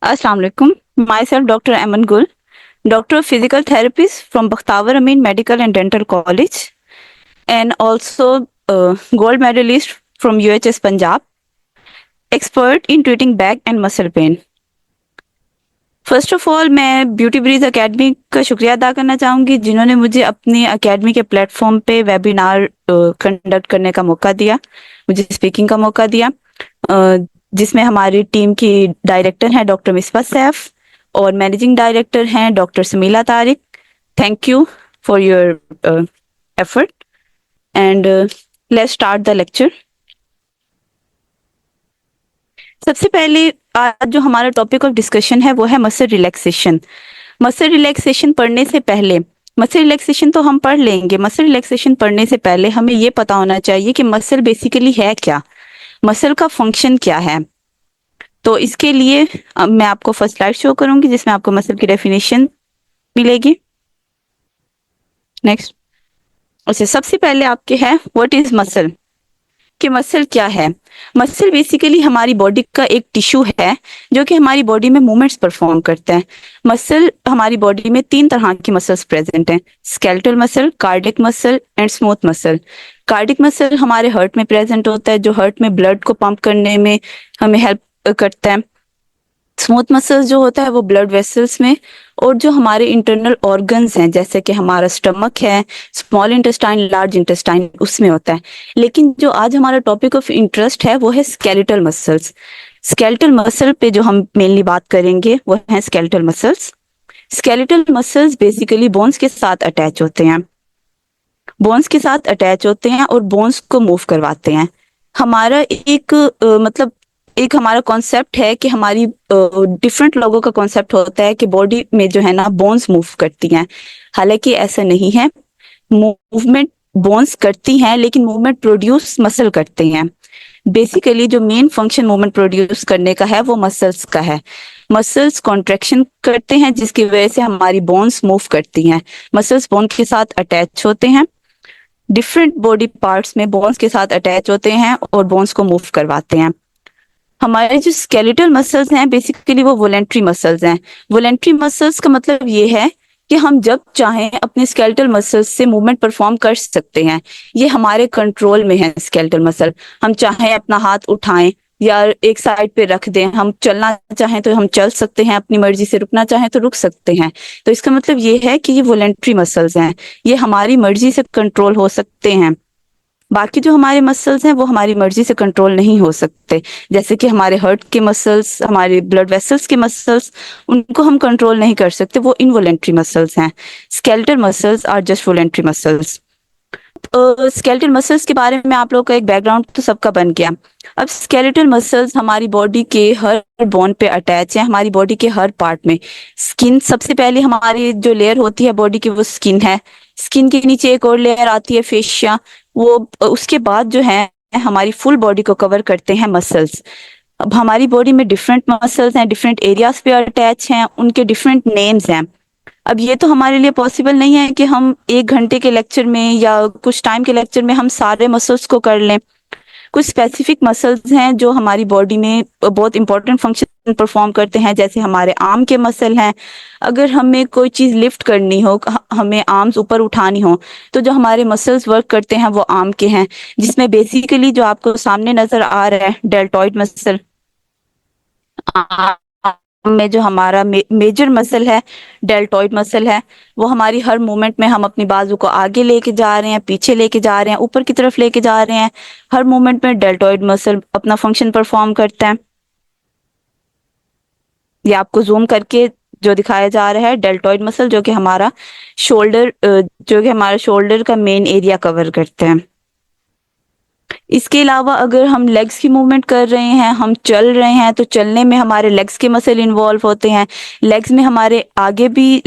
Assalamu alaikum. Myself Dr. Aman Gul, Doctor of Physical Therapist from Bakhtawar Amin Medical and Dental College, and also gold medalist from UHS Punjab, expert in treating back and muscle pain. First of all मैं beauty Breeze academy का शुक्रिया अदा करना चाहूँगी जिन्होंने मुझे अपनी academy के प्लेटफॉर्म पे वेबिनार कंडक्ट करने का मौका दिया, मुझे स्पीकिंग का मौका दिया, जिसमें हमारी टीम की डायरेक्टर हैं डॉक्टर मिसबा सैफ और मैनेजिंग डायरेक्टर हैं doctor Sameela Tariq. Thank you for your effort and let's start the lecture. सबसे पहले आज जो हमारा टॉपिक ऑफ डिस्कशन है वो है मसल रिलैक्सेशन. मसल रिलैक्सेशन पढ़ने से पहले, मसल रिलैक्सेशन तो हम पढ़ लेंगे, मसल रिलैक्सेशन पढ़ने से पहले हमें ये पता होना चाहिए कि मसल बेसिकली है क्या, मसल का फंक्शन क्या है. तो इसके लिए मैं आपको फर्स्ट स्लाइड शो करूंगी जिसमें आपको मसल की डेफिनेशन मिलेगी. नेक्स्ट. अच्छा, सबसे पहले आपके है व्हाट इज मसल, कि मसल क्या है. मसल बेसिकली हमारी बॉडी का एक टिश्यू है जो कि हमारी बॉडी में मूवमेंट्स परफॉर्म करता है. मसल हमारी बॉडी में 3 तरह की मसल्स प्रेजेंट हैं, skeletal muscle, cardiac muscle and smooth muscle. Cardiac muscle हमारे हार्ट में प्रेजेंट होता है जो हार्ट में ब्लड को पंप करने में हमें हेल्प करता है. स्मूथ मसल्स जो होता है वो ब्लड वेसल्स में, और जो हमारे इंटरनल ऑर्गन्स हैं जैसे कि हमारा स्टमक है, स्मॉल इंटेस्टाइन, लार्ज इंटेस्टाइन, उसमें होता है. लेकिन जो आज हमारा टॉपिक ऑफ इंटरेस्ट है वो है स्केलेटल मसल्स. स्केलेटल मसल पे जो हम मेनली बात करेंगे वो है skeletal muscles. Skeletal muscles basically bones के साथ अटैच होते हैं, बोन्स के साथ अटैच होते हैं और बोन्स को मूव करवाते हैं. हमारा मतलब एक हमारा कॉन्सेप्ट है कि हमारी डिफरेंट लोगों का कॉन्सेप्ट होता है कि बॉडी में जो है ना बोन्स मूव करती हैं. हालांकि ऐसा नहीं है, मूवमेंट बोन्स करती हैं लेकिन मूवमेंट प्रोड्यूस मसल करते हैं. बेसिकली जो मेन फंक्शन मूवमेंट प्रोड्यूस करने का है वो मसल्स का है. मसल्स कॉन्ट्रैक्शन करते हैं जिसकी वजह से हमारी बोन्स मूव करती हैं. मसल्स बोन के साथ अटैच होते हैं, डिफरेंट बॉडी पार्ट्स में बोन्स के साथ अटैच होते हैं और बोन्स को मूव करवाते हैं. हमारे जो स्केलेटल मसल्स हैं बेसिकली वो वोलेंट्री मसल्स हैं. वोलेंट्री मसल्स का मतलब ये है कि हम जब चाहें अपने स्केलेटल मसल्स से मूवमेंट परफॉर्म कर सकते हैं. ये हमारे कंट्रोल में है स्केलेटल मसल. हम चाहें अपना हाथ उठाएं या एक साइड पे रख दें, हम चलना चाहें तो हम चल सकते हैं अपनी मर्जी से, रुकना चाहें तो रुक सकते हैं. तो इसका मतलब ये है कि ये वोलेंट्री मसल्स हैं, ये हमारी मर्जी से कंट्रोल हो सकते हैं. बाकी जो हमारे मसल्स हैं वो हमारी मर्जी से कंट्रोल नहीं हो सकते, जैसे कि हमारे हार्ट के मसल्स, हमारे ब्लड वेसल्स के मसल्स, उनको हम कंट्रोल नहीं कर सकते, वो इनवोलेंट्री मसल्स हैं. Skeletal muscles are just voluntary muscles. Skeletal muscles के बारे में आप लोगों का एक बैकग्राउंड तो सबका बन गया. अब स्केलेटल मसल्स हमारी बॉडी के हर बोन पे अटैच है, हमारी बॉडी के हर पार्ट में. स्किन सबसे पहले हमारी जो लेयर होती है बॉडी की वो स्किन है. स्किन के नीचे एक और लेयर आती है फेशिया, वो उसके बाद जो है हमारी फुल बॉडी को कवर करते हैं मसल्स. अब हमारी बॉडी में डिफरेंट मसल्स हैं, डिफरेंट एरियाज पे अटैच हैं, उनके डिफरेंट नेम्स हैं. अब ये तो हमारे लिए पॉसिबल नहीं है कि हम 1 घंटे के लेक्चर में या कुछ टाइम के लेक्चर में हम सारे मसल्स को कर लें. कुछ स्पेसिफिक मसल्स हैं जो हमारी बॉडी में बहुत इंपॉर्टेंट फंक्शन परफॉर्म करते हैं, जैसे हमारे आर्म के मसल हैं. अगर हमें कोई चीज लिफ्ट करनी हो, हमें आर्म्स ऊपर उठानी हो, तो जो हमारे मसल्स वर्क करते हैं वो आर्म के हैं, जिसमें बेसिकली जो आपको सामने नजर आ रहा है डेल्टॉइड मसल. में जो हमारा मेजर मसल है डेल्टॉइड मसल है, वो हमारी हर मूवमेंट में हम अपनी बाजू को आगे लेके जा रहे हैं, पीछे लेके जा रहे हैं, ऊपर की तरफ लेके जा रहे हैं, हर मूवमेंट में डेल्टॉइड मसल अपना फंक्शन परफॉर्म करता है. ये आपको जूम करके जो दिखाया जा रहा है डेल्टॉइड मसल, जो कि हमारा शोल्डर का मेन एरिया कवर करते हैं. इसके अलावा अगर हम लेग्स की मूवमेंट कर रहे हैं, हम चल रहे हैं, तो चलने में हमारे लेग्स के मसल इन्वॉल्व होते हैं. लेग्स में हमारे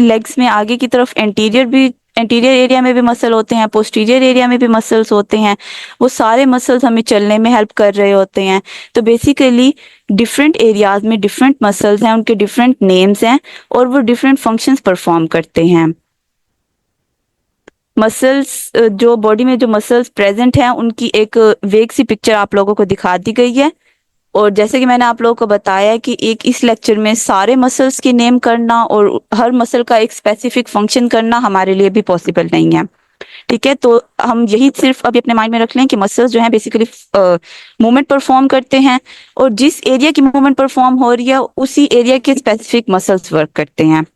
लेग्स में आगे की तरफ एंटीरियर एरिया में भी मसल होते हैं, पोस्टीरियर एरिया में भी मसल्स होते हैं. वो सारे मसल्स हमें चलने में हेल्प कर रहे होते हैं. तो बेसिकली डिफरेंट एरियाज में डिफरेंट मसल्स हैं, उनके डिफरेंट नेम्स हैं और वो डिफरेंट फंक्शंस परफॉर्म करते हैं. मसल्स जो बॉडी में जो मसल्स प्रेजेंट हैं उनकी एक वेग सी पिक्चर आप लोगों को दिखा दी गई है. और जैसे कि मैंने आप लोगों को बताया कि एक इस लेक्चर में सारे मसल्स की नेम करना और हर मसल का एक स्पेसिफिक फंक्शन करना हमारे लिए भी पॉसिबल नहीं है। ठीक है, तो हम यही सिर्फ अभी अपने माइंड में रख लें कि मसल्स जो है बेसिकली मूवमेंट परफॉर्म करते हैं, और जिस एरिया की मूवमेंट परफॉर्म हो रही है उसी एरिया के स्पेसिफिक मसल्स वर्क करते हैं।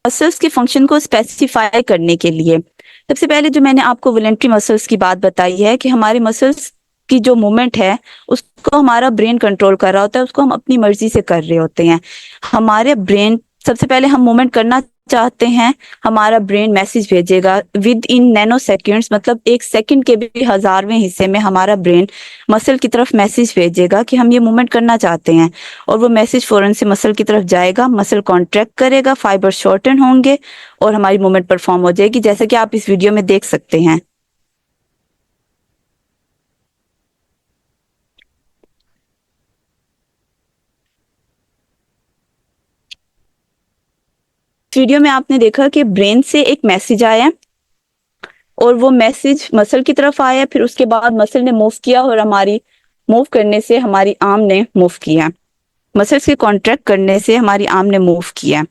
मसल्स के फंक्शन को स्पेसिफाई करने के लिए सबसे पहले जो मैंने आपको वॉलेंट्री मसल्स की बात बताई है कि हमारे मसल्स की जो मूवमेंट है उसको हमारा ब्रेन कंट्रोल कर रहा होता है, उसको हम अपनी मर्जी से कर रहे होते हैं। हमारे ब्रेन सबसे पहले हम मूवमेंट करना चाहते हैं, हमारा ब्रेन मैसेज भेजेगा विद इन नैनो सेकेंड्स, मतलब एक सेकंड के भी हजारवें हिस्से में हमारा ब्रेन मसल की तरफ मैसेज भेजेगा कि हम ये मूवमेंट करना चाहते हैं, और वो मैसेज फौरन से मसल की तरफ जाएगा, मसल कॉन्ट्रैक्ट करेगा, फाइबर शॉर्टन होंगे और हमारी मूवमेंट परफॉर्म हो जाएगी, जैसे कि आप इस वीडियो में देख सकते हैं। इस वीडियो में आपने देखा कि ब्रेन से एक मैसेज आया और वो मैसेज मसल की तरफ आया, फिर उसके बाद मसल ने मूव किया और हमारी मूव करने से हमारी आर्म ने मूव किया, मसल्स के कॉन्ट्रैक्ट करने से हमारी आर्म ने मूव किया।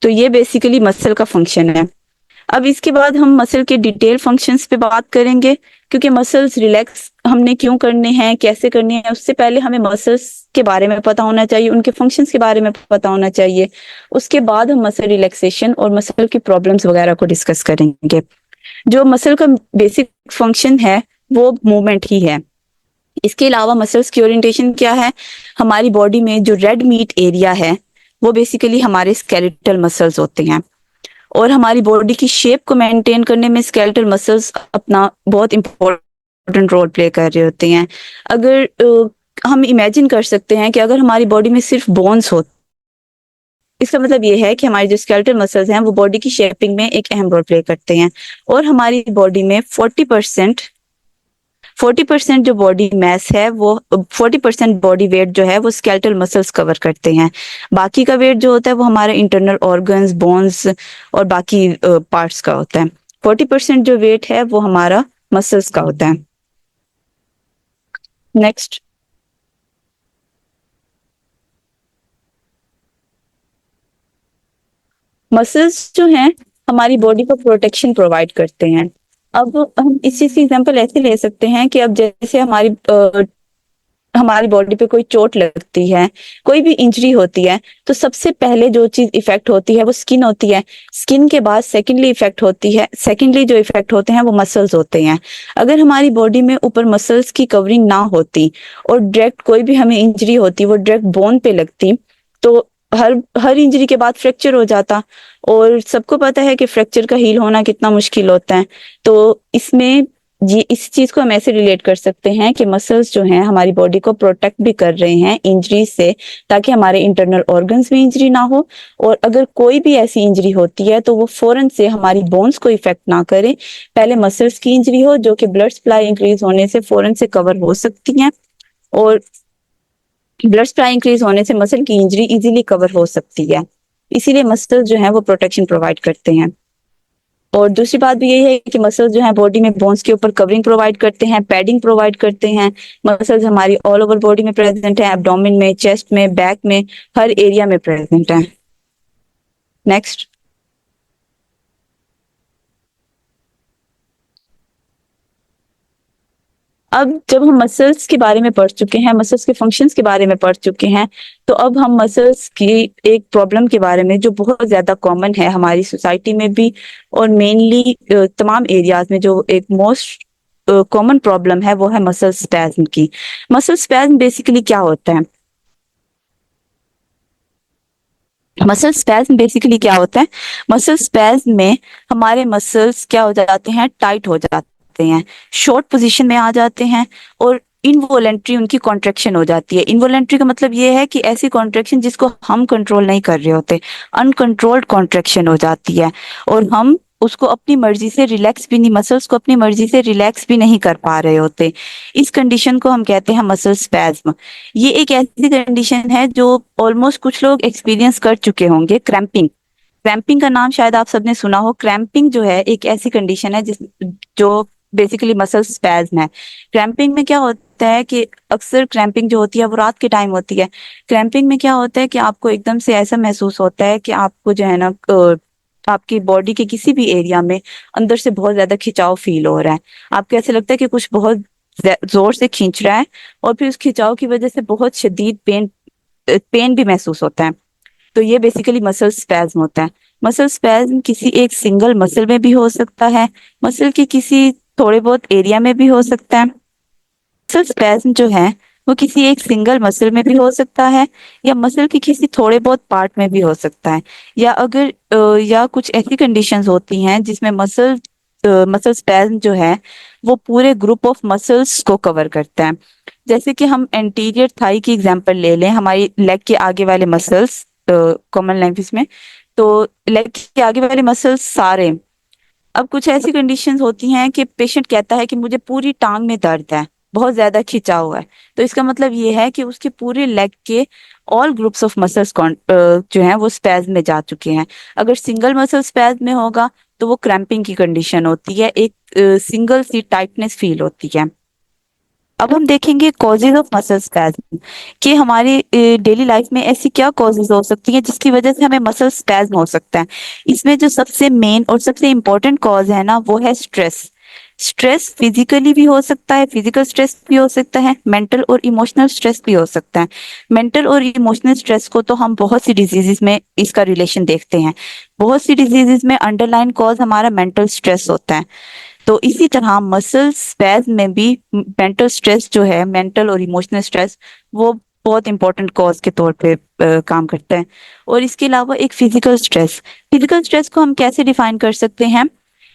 तो ये बेसिकली मसल का फंक्शन है। अब इसके बाद हम मसल के डिटेल फंक्शंस पे बात करेंगे, क्योंकि मसल्स रिलैक्स हमने क्यों करने हैं, कैसे करने हैं, उससे पहले हमें मसल्स के बारे में पता होना चाहिए, उनके फंक्शंस के बारे में पता होना चाहिए। उसके बाद हम मसल रिलैक्सेशन और मसल की प्रॉब्लम्स वगैरह को डिस्कस करेंगे। जो मसल का बेसिक फंक्शन है वो मूवमेंट ही है। इसके अलावा मसल्स की ओरिएंटेशन क्या है, हमारी बॉडी में जो रेड मीट एरिया है वो बेसिकली हमारे स्केलेटल मसल्स होते हैं, और हमारी बॉडी की शेप को मेंटेन करने में स्केलेटल मसल्स अपना बहुत इंपॉर्टेंट रोल प्ले कर रहे होते हैं। अगर हम इमेजिन कर सकते हैं कि अगर हमारी बॉडी में सिर्फ बोन्स हो, इसका मतलब ये है कि हमारी जो स्केलेटल मसल्स हैं वो बॉडी की शेपिंग में एक अहम रोल प्ले करते हैं, और हमारी बॉडी में 40% जो बॉडी मैस है वो 40% बॉडी वेट जो है वो स्केलेटल मसल्स कवर करते हैं। बाकी का वेट जो होता है वो हमारे इंटरनल ऑर्गन्स, बोन्स और बाकी पार्ट्स का होता है। 40% जो वेट है वो हमारा मसल्स का होता है। नेक्स्ट, मसल्स जो हैं हमारी बॉडी को प्रोटेक्शन प्रोवाइड करते हैं। अब हम इस चीज की एग्जांपल ऐसे ले सकते हैं कि अब जैसे हमारी बॉडी पे कोई चोट लगती है, कोई भी इंजरी होती है, तो सबसे पहले जो चीज इफेक्ट होती है वो स्किन होती है। स्किन के बाद सेकेंडली जो इफेक्ट होते हैं वो मसल्स होते हैं। अगर हमारी बॉडी में ऊपर मसल्स की कवरिंग ना होती और डायरेक्ट कोई भी हमें इंजरी होती वो डायरेक्ट बोन पे लगती, तो हर हर इंजरी के बाद फ्रैक्चर हो जाता, और सबको पता है कि फ्रैक्चर का हील होना कितना मुश्किल होता है। तो इसमें ये इस चीज को हम ऐसे रिलेट कर सकते हैं कि मसल्स जो हैं हमारी बॉडी को प्रोटेक्ट भी कर रहे हैं इंजरी से, ताकि हमारे इंटरनल ऑर्गन्स में इंजरी ना हो, और अगर कोई भी ऐसी इंजरी होती है तो वो फौरन से हमारी बोन्स को इफेक्ट ना करे, पहले मसल्स की इंजरी हो जो कि ब्लड सप्लाई इंक्रीज होने से फौरन से कवर हो सकती है, और ब्लड सप्लाई इंक्रीज होने से मसल की इंजरी इजीली कवर हो सकती है। इसीलिए मसल जो है वो प्रोटेक्शन प्रोवाइड करते हैं। और दूसरी बात भी यही है कि मसल्स जो है बॉडी में बोन्स के ऊपर कवरिंग प्रोवाइड करते हैं, पैडिंग प्रोवाइड करते हैं। मसल्स हमारी ऑल ओवर बॉडी में प्रेजेंट है, एब्डोमेन में, चेस्ट में, बैक में, हर एरिया में प्रेजेंट है। नेक्स्ट, अब जब हम मसल्स के बारे में पढ़ चुके हैं, मसल्स के फंक्शंस के बारे में पढ़ चुके हैं, तो अब हम मसल्स की एक प्रॉब्लम के बारे में जो बहुत ज्यादा कॉमन है हमारी सोसाइटी में भी, और मेनली तमाम एरियाज में जो एक मोस्ट कॉमन प्रॉब्लम है वो है मसल स्पैज्म की। मसल स्पैज्म बेसिकली क्या होता है? मसल स्पैज्म में हमारे मसल्स क्या हो जाते हैं, टाइट हो जाते हैं, शॉर्ट पोजीशन में आ जाते हैं, और इनवॉलेंट्री उनकी कॉन्ट्रेक्शन हो जाती है। इनवॉलेंट्री का मतलब ये है कि ऐसी कॉन्ट्रेक्शन जिसको हम कंट्रोल नहीं कर रहे होते, अनकंट्रोल्ड कॉन्ट्रेक्शन हो जाती है, और हम उसको अपनी मर्जी से रिलैक्स भी नहीं, मसल्स को अपनी मर्जी से रिलैक्स भी नहीं कर पा रहे होते। इस कंडीशन को हम कहते हैं मसल स्पैज्म। ये एक ऐसी कंडीशन है जो ऑलमोस्ट कुछ लोग एक्सपीरियंस कर चुके होंगे। क्रैम्पिंग, क्रैम्पिंग का नाम शायद आप सबने सुना हो। क्रैम्पिंग जो है एक ऐसी कंडीशन है जिस जो बेसिकली मसल स्पैज्म है। क्रैम्पिंग में क्या होता है कि अक्सर क्रैम्पिंग जो होती है वो रात के टाइम होती है। क्रैम्पिंग में क्या होता है कि आपको एकदम से ऐसा महसूस होता है कि आपको जो है ना आपकी बॉडी के किसी भी एरिया में अंदर से बहुत ज्यादा खिंचाव फील हो रहा है। आपको ऐसे लगता है कि कुछ बहुत जोर से खींच रहा है, और फिर उस खिंचाव की वजह से बहुत शदीद पेन भी महसूस होता है। तो ये बेसिकली मसल स्पैज्म होता है। मसल स्पैज्म किसी एक सिंगल मसल में भी हो सकता है, मसल के किसी थोड़े बहुत एरिया में भी हो सकता है। मसल स्पैज्म जो है वो किसी एक सिंगल मसल में भी हो सकता है, या मसल के किसी थोड़े बहुत पार्ट में भी हो सकता है। या अगर या कुछ ऐसी कंडीशंस होती हैं जिसमें मसल स्पैज्म जो है वो पूरे ग्रुप ऑफ मसल्स को कवर करता है। जैसे कि हम एंटीरियर थाई की एग्जांपल ले लें, हमारी लेग के आगे वाले मसल्स कॉमन लैंग्वेज में, तो लेग के आगे वाले मसल्स सारे। अब कुछ ऐसी कंडीशंस होती हैं कि पेशेंट कहता है कि मुझे पूरी टांग में दर्द है, बहुत ज्यादा खिंचा हुआ है। तो इसका मतलब ये है कि उसके पूरे लेग के ऑल ग्रुप्स ऑफ मसल्स जो हैं वो स्पैज्म में जा चुके हैं। अगर सिंगल मसल स्पैज्म में होगा तो वो क्रैम्पिंग की कंडीशन होती है, एक सिंगल सी टाइटनेस फील होती है। अब हम देखेंगे कॉजेज ऑफ मसल स्पैज्म, कि हमारी डेली लाइफ में ऐसी क्या कॉजेज हो सकती हैं जिसकी वजह से हमें मसल स्पैज्म हो सकता है। इसमें जो सबसे मेन और सबसे इम्पोर्टेंट कॉज है ना वो है स्ट्रेस। स्ट्रेस फिजिकली भी हो सकता है, फिजिकल स्ट्रेस भी हो सकता है, मेंटल और इमोशनल स्ट्रेस भी हो सकता है। मेंटल और इमोशनल स्ट्रेस को तो हम बहुत सी डिजीजेस में इसका रिलेशन देखते हैं। बहुत सी डिजीजेस में अंडरलाइन कॉज हमारा मेंटल स्ट्रेस होता है। तो इसी तरह मसल स्पैज्म में भी मेंटल स्ट्रेस जो है, मेंटल और इमोशनल स्ट्रेस, वो बहुत इंपॉर्टेंट कॉज के तौर पे काम करता है। और इसके अलावा एक फिजिकल स्ट्रेस को हम कैसे डिफाइन कर सकते हैं।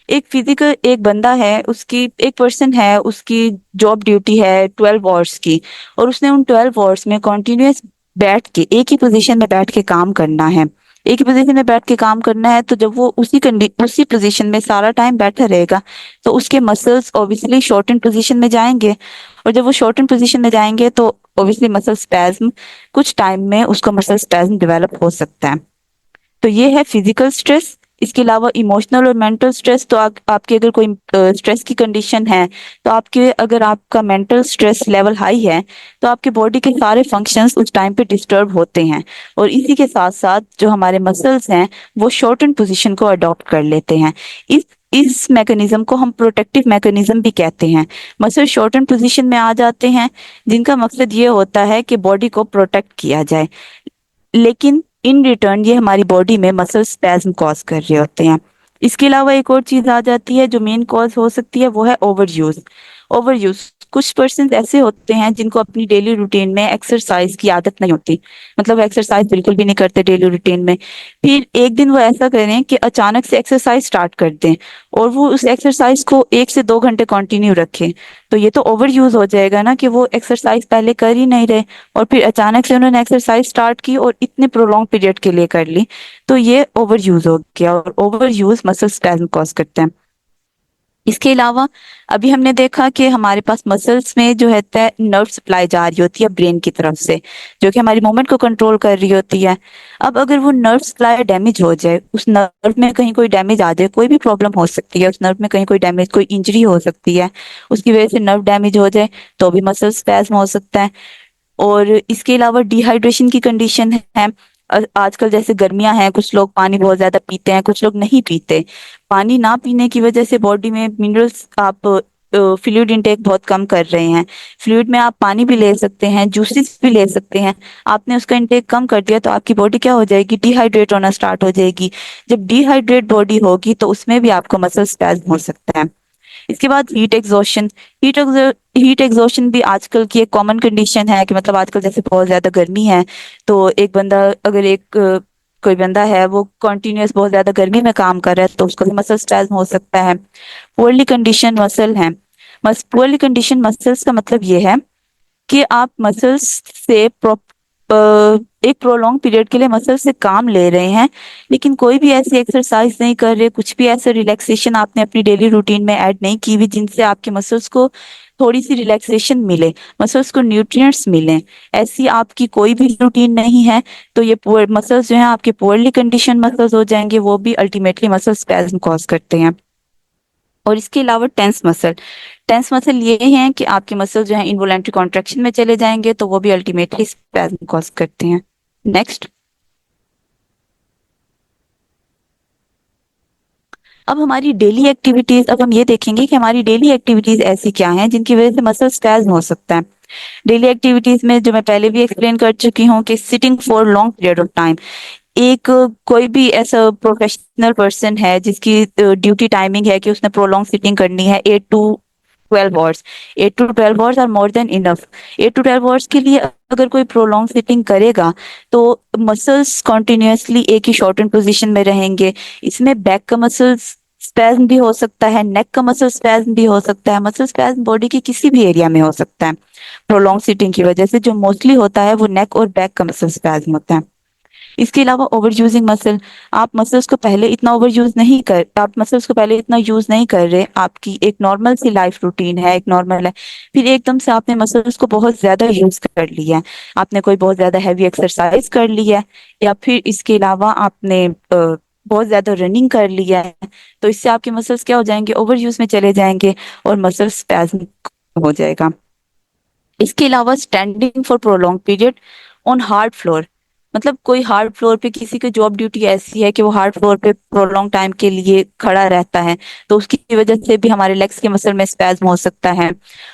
एक बंदा है, उसकी एक पर्सन है, उसकी जॉब ड्यूटी है 12 आवर्स की, और उसने उन 12 आवर्स में कॉन्टिन्यूस बैठ के एक ही पोजीशन में बैठ के काम करना है। एक ही पोजीशन में बैठ के काम करना है, तो जब वो उसी पोजीशन में सारा टाइम बैठा रहेगा तो उसके मसल्स ऑब्वियसली शॉर्टन पोजीशन में जाएंगे, और जब वो शॉर्टन पोजीशन में जाएंगे तो ऑब्वियसली मसल स्पैज्म, कुछ टाइम में उसको मसल स्पैज्म डेवलप हो सकता है। तो ये है फिजिकल स्ट्रेस। इसके अलावा इमोशनल और मेंटल स्ट्रेस, तो आपके अगर कोई स्ट्रेस की कंडीशन है, तो अगर आपका मेंटल स्ट्रेस लेवल हाई है तो आपके बॉडी के सारे फंक्शंस उस टाइम पे डिस्टर्ब होते हैं, और इसी के साथ साथ जो हमारे मसल्स हैं वो शॉर्टन पोजीशन को अडॉप्ट कर लेते हैं। इस मैकेनिज्म को हम प्रोटेक्टिव मैकेनिज्म भी कहते हैं। मसल शॉर्टन पोजीशन में आ जाते हैं, जिनका मकसद ये होता है कि बॉडी को प्रोटेक्ट किया जाए, लेकिन इन रिटर्न ये हमारी बॉडी में मसल स्पैज्म कॉज कर रहे होते हैं। इसके अलावा एक और चीज आ जाती है जो मेन कॉज हो सकती है, वो है ओवर यूज। कुछ पर्सन ऐसे होते हैं जिनको अपनी डेली रूटीन में एक्सरसाइज की आदत नहीं होती, मतलब एक्सरसाइज बिल्कुल भी नहीं करते डेली रूटीन में। फिर एक दिन वो ऐसा करें कि अचानक से एक्सरसाइज स्टार्ट कर दें, और वो उस एक्सरसाइज को 1 से 2 घंटे कंटिन्यू रखें। तो ये तो ओवर यूज हो जाएगा ना, कि वो एक्सरसाइज पहले कर ही नहीं रहे और फिर अचानक से उन्होंने एक्सरसाइज स्टार्ट की और इतने प्रोलॉन्ग पीरियड के लिए कर ली। तो ये ओवर यूज हो गया, और over use muscle spasm cause करते हैं। इसके अलावा अभी हमने देखा कि हमारे पास मसल्स में जो है नर्व सप्लाई जा रही होती है ब्रेन की तरफ से, जो कि हमारी मूवमेंट को कंट्रोल कर रही होती है। अब अगर वो नर्व सप्लाई डैमेज हो जाए, उस नर्व में कहीं कोई डैमेज आ जाए, कोई भी प्रॉब्लम हो सकती है, उस नर्व में कहीं कोई डैमेज, कोई इंजरी हो सकती है, उसकी वजह से नर्व डैमेज हो जाए तो भी मसल स्पैज्म हो सकता है। और इसके अलावा डिहाइड्रेशन की कंडीशन है। आजकल जैसे गर्मियां हैं, कुछ लोग पानी बहुत ज्यादा पीते हैं, कुछ लोग नहीं पीते। पानी ना पीने की वजह से बॉडी में मिनरल्स, आप फ्लूइड इंटेक बहुत कम कर रहे हैं। फ्लूइड में आप पानी भी ले सकते हैं, जूसेस भी ले सकते हैं। आपने उसका इंटेक कम कर दिया तो आपकी बॉडी क्या हो जाएगी, डिहाइड्रेट होना स्टार्ट हो जाएगी। जब डिहाइड्रेट बॉडी होगी तो उसमें भी आपको मसल स्पैज्म हो सकता है। इसके बाद हीट हीट एग्जॉशन भी आजकल की एक कॉमन कंडीशन है, कि मतलब आजकल जैसे बहुत ज्यादा गर्मी है, तो एक बंदा अगर कोई बंदा है वो कंटिन्यूअस बहुत ज्यादा गर्मी में काम कर रहा है तो उसको भी मसल स्पैज्म हो सकता है। पुअरली कंडीशन मसल्स का मतलब ये है कि आप मसल्स से एक प्रोलॉन्ग पीरियड के लिए मसल से काम ले रहे हैं, लेकिन कोई भी ऐसी एक्सरसाइज नहीं कर रहे, कुछ भी ऐसा रिलैक्सेशन आपने अपनी डेली रूटीन में ऐड नहीं की हुई जिनसे आपके मसल्स को थोड़ी सी रिलैक्सेशन मिले, मसल्स को न्यूट्रिएंट्स मिले। ऐसी आपकी कोई भी रूटीन नहीं है, तो ये पुअर मसल्स जो हैं आपके पुअरली कंडीशन मसल्स हो जाएंगे, वो भी अल्टीमेटली मसल स्पैज्म कॉज करते हैं। और इसके अलावा टेंस मसल ये हैं कि आपके मसल जो है इनवॉलेंट्री कॉन्ट्रैक्शन में चले जाएंगे, तो वो भी अल्टीमेटली स्पैज्म कॉज करते हैं। नेक्स्ट, अब हम ये देखेंगे कि हमारी डेली एक्टिविटीज ऐसी क्या हैं जिनकी वजह से मसल स्पैज्म हो सकता है। डेली एक्टिविटीज में जो मैं पहले भी एक्सप्लेन कर चुकी हूँ कि sitting for long period of time, एक कोई भी ऐसा प्रोफेशनल पर्सन है जिसकी ड्यूटी टाइमिंग है कि उसने प्रोलॉन्ग सिटिंग करनी है 8 to 12 hours, 8 to 12 hours are more than enough. 8 to 12 hours के लिए अगर कोई प्रोलॉन्ग सिटिंग करेगा तो मसल्स कॉन्टिन्यूसली एक ही शॉर्टन पोजीशन में रहेंगे। इसमें बैक का मसल्स स्पैज्म भी हो सकता है, नेक का मसल स्पैज्म भी हो सकता है, मसल स्पैज्म बॉडी के किसी भी एरिया में हो सकता है प्रोलॉन्ग सिटिंग की वजह से। जो मोस्टली होता है वो नेक और बैक का मसल स्पैज्म होता है। इसके अलावा ओवर यूजिंग मसल, आप मसल्स को पहले इतना यूज नहीं कर रहे, आपकी एक नॉर्मल सी लाइफ रूटीन है, एक नॉर्मल है, फिर एकदम से आपने मसल्स को बहुत ज्यादा यूज कर लिया है, आपने कोई बहुत ज्यादा हैवी एक्सरसाइज कर ली है, या फिर इसके अलावा आपने बहुत ज्यादा रनिंग कर लिया है, तो इससे आपके मसल्स क्या हो जाएंगे, ओवर यूज में चले जाएंगे और मसल स्पैज्म हो जाएगा। इसके अलावा standing for prolong period on hard floor, मतलब कोई हार्ड फ्लोर पे किसी की जॉब ड्यूटी ऐसी है कि वो हार्ड फ्लोर पे प्रोलॉन्ग टाइम के लिए खड़ा रहता है, तो उसकी वजह से भी हमारे लेग्स के मसल में स्पैज्म हो सकता है।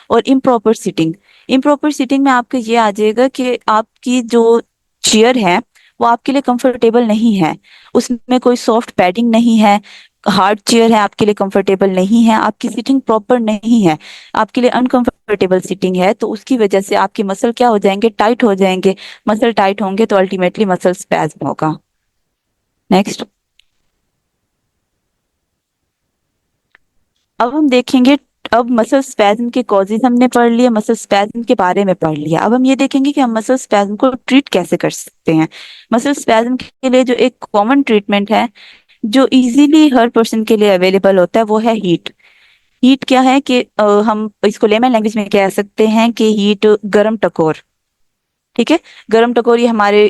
और इम्प्रॉपर सिटिंग में आपका ये आ जाएगा कि आपकी जो चेयर है वो आपके लिए कंफर्टेबल नहीं है, उसमें कोई सॉफ्ट पैडिंग नहीं है, हार्ड चेयर है, आपके लिए कंफर्टेबल नहीं है, आपकी सिटिंग प्रॉपर नहीं है, आपके लिए अनकंफर्टेबल सिटिंग है, तो उसकी वजह से आपके मसल क्या हो जाएंगे, टाइट हो जाएंगे। मसल टाइट होंगे तो अल्टीमेटली मसल स्पैज्म होगा। नेक्स्ट, अब हम देखेंगे, अब मसल स्पैज्म के कॉजेज हमने पढ़ लिया, मसल स्पैज्म के बारे में पढ़ लिया, अब हम ये देखेंगे कि हम मसल स्पैज्म को ट्रीट कैसे कर सकते हैं। मसल स्पैज्म के लिए जो एक कॉमन ट्रीटमेंट है जो इजीली हर पर्सन के लिए अवेलेबल होता है वो है हीट। हीट क्या है कि हम इसको लेमन लैंग्वेज में कह सकते हैं कि हीट गरम टकोर। ठीक है, गरम टकोर ये हमारे